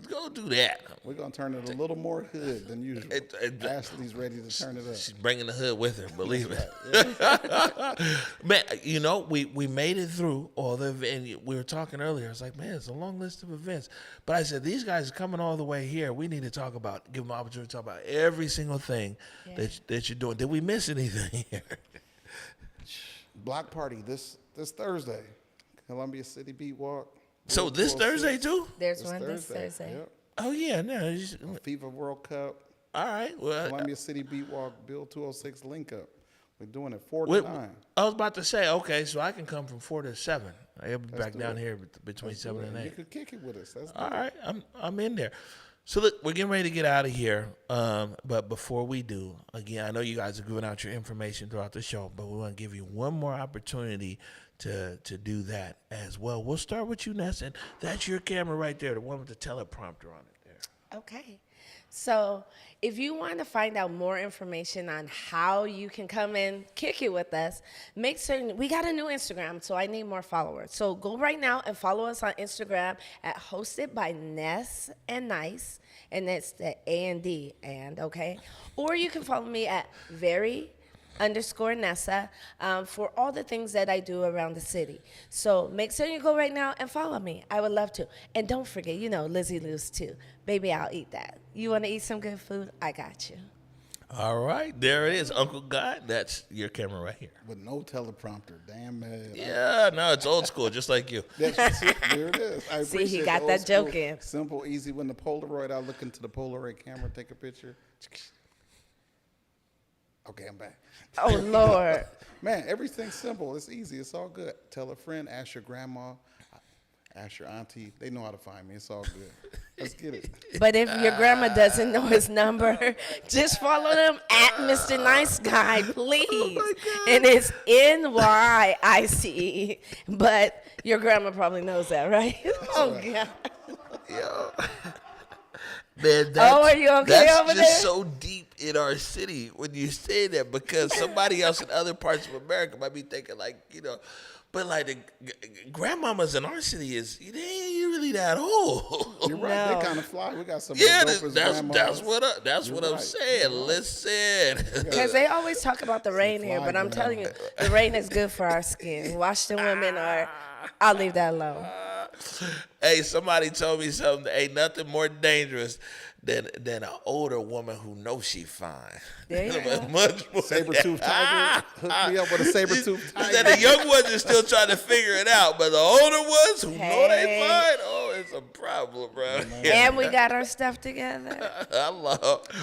Go Do that. We're going to turn it a little more hood than usual. Ashley's ready to turn it up. She's bringing the hood with her, believe it. Man, you know, we made it through all the events. We were talking earlier. I was like, man, it's a long list of events. But I said, these guys are coming all the way here. We need to give them an opportunity to talk about every single thing that you're doing. Did we miss anything here? Block party this Thursday. Columbia City Beat Walk. So this Thursday too? There's one this Thursday. Yep. Oh yeah, no. FIFA World Cup. All right. Well, Columbia City Beat Walk, Bill 206 link up. We're doing it 4 to 9. I was about to say, okay, so I can come from 4 to 7. I'll be back down here between 7 and 8. You could kick it with us. All right, I'm in there. So look, we're getting ready to get out of here. But before we do, again, I know you guys are giving out your information throughout the show, but we want to give you one more opportunity to do that as well. We'll start with you, Ness, and that's your camera right there, the one with the teleprompter on it there. Okay. So if you want to find out more information on how you can come and kick it with us, make certain we got a new Instagram, so I need more followers. So go right now and follow us on Instagram at Hosted by Ness and Nyice, and that's the A&D, okay? Or you can follow me at _Nessa for all the things that I do around the city. So make sure you go right now and follow me. I would love to. And don't forget, Lizzie Lou's too. Baby, I'll eat that. You want to eat some good food? I got you. All right, there it is, Uncle Guy. That's your camera right here. With no teleprompter. Damn man. Yeah, no, it's old school, just like you. There it is. I See, he appreciate got the that old joke school, in. Simple, easy. When the Polaroid, I look into the Polaroid camera, take a picture. Okay, I'm back. Oh, Lord. Man, everything's simple. It's easy. It's all good. Tell a friend, ask your grandma, ask your auntie. They know how to find me. It's all good. Let's get it. But if your grandma doesn't know his number, just follow them at Mr. Nyice Guy, please. And it's NYICE. But your grandma probably knows that, right? Oh, God. Yo. Man, are you okay that's over just there? so deep in our city when you say that, because somebody else in other parts of America might be thinking but like the grandmamas in our city they ain't really that old. You're right. No. They kind of fly. We got some. That's what I'm saying. Right. Listen, because they always talk about the rain here, but I'm telling you, the rain is good for our skin. Wash the women, or I'll leave that alone. Hey, somebody told me something. Ain't nothing more dangerous than an older woman who knows she fine. There you go. Much more. Saber-toothed tiger. Hook me up with a saber-toothed tiger. That the young ones are still trying to figure it out, but the older ones who know they fine, it's a problem, bro. And we got our stuff together.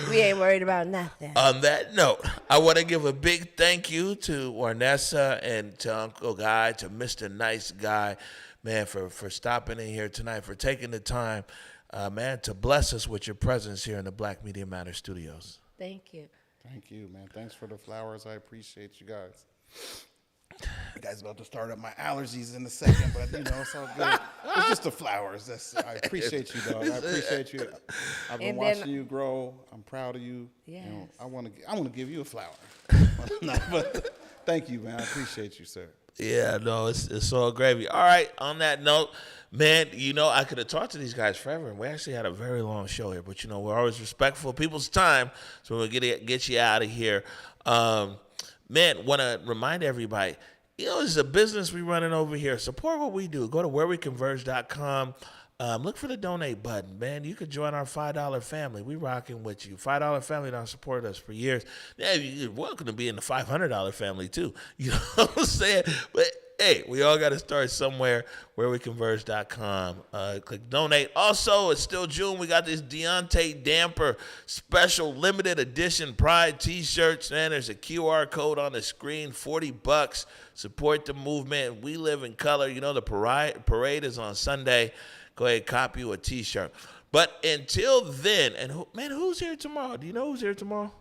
We ain't worried about nothing. On that note, I want to give a big thank you to Warnessa and to Uncle Guy, to Mr. Nyice Guy, man, for stopping in here tonight, for taking the time, man, to bless us with your presence here in the Black Media Matters studios. Thank you. Thank you, man. Thanks for the flowers. I appreciate you guys. You guys about to start up my allergies in a second, but it's all good. It's just the flowers. I appreciate you, dog. I appreciate you. I've been watching you grow. I'm proud of you. Yes. I want to give you a flower. No, but thank you, man. I appreciate you, sir. Yeah, no, it's all gravy. All right, on that note, man, I could have talked to these guys forever, and we actually had a very long show here, but, we're always respectful of people's time, so we'll get you out of here. Man, want to remind everybody, this is a business we running over here. Support what we do. Go to whereweconverge.com. Look for the donate button, man. You could join our $5 family. We rocking with you. $5 family done supported us for years. Yeah, you're welcome to be in the $500 family too. You know what I'm saying? But hey, we all got to start somewhere. Whereweconverge.com. Click donate. Also, it's still June. We got this Deontay Damper special limited edition Pride t-shirts. Man, there's a QR code on the screen. $40. Support the movement. We live in color. The parade is on Sunday. Go ahead, copy you a t-shirt. But until then, and who's here tomorrow? Do you know who's here tomorrow?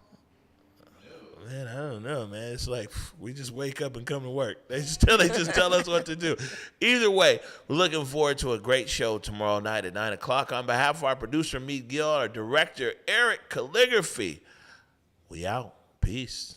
Man, I don't know, man. It's like we just wake up and come to work. They just tell us what to do. Either way, we're looking forward to a great show tomorrow night at 9 o'clock. On behalf of our producer, Miguel, our director, Eric Calligraphy, we out. Peace.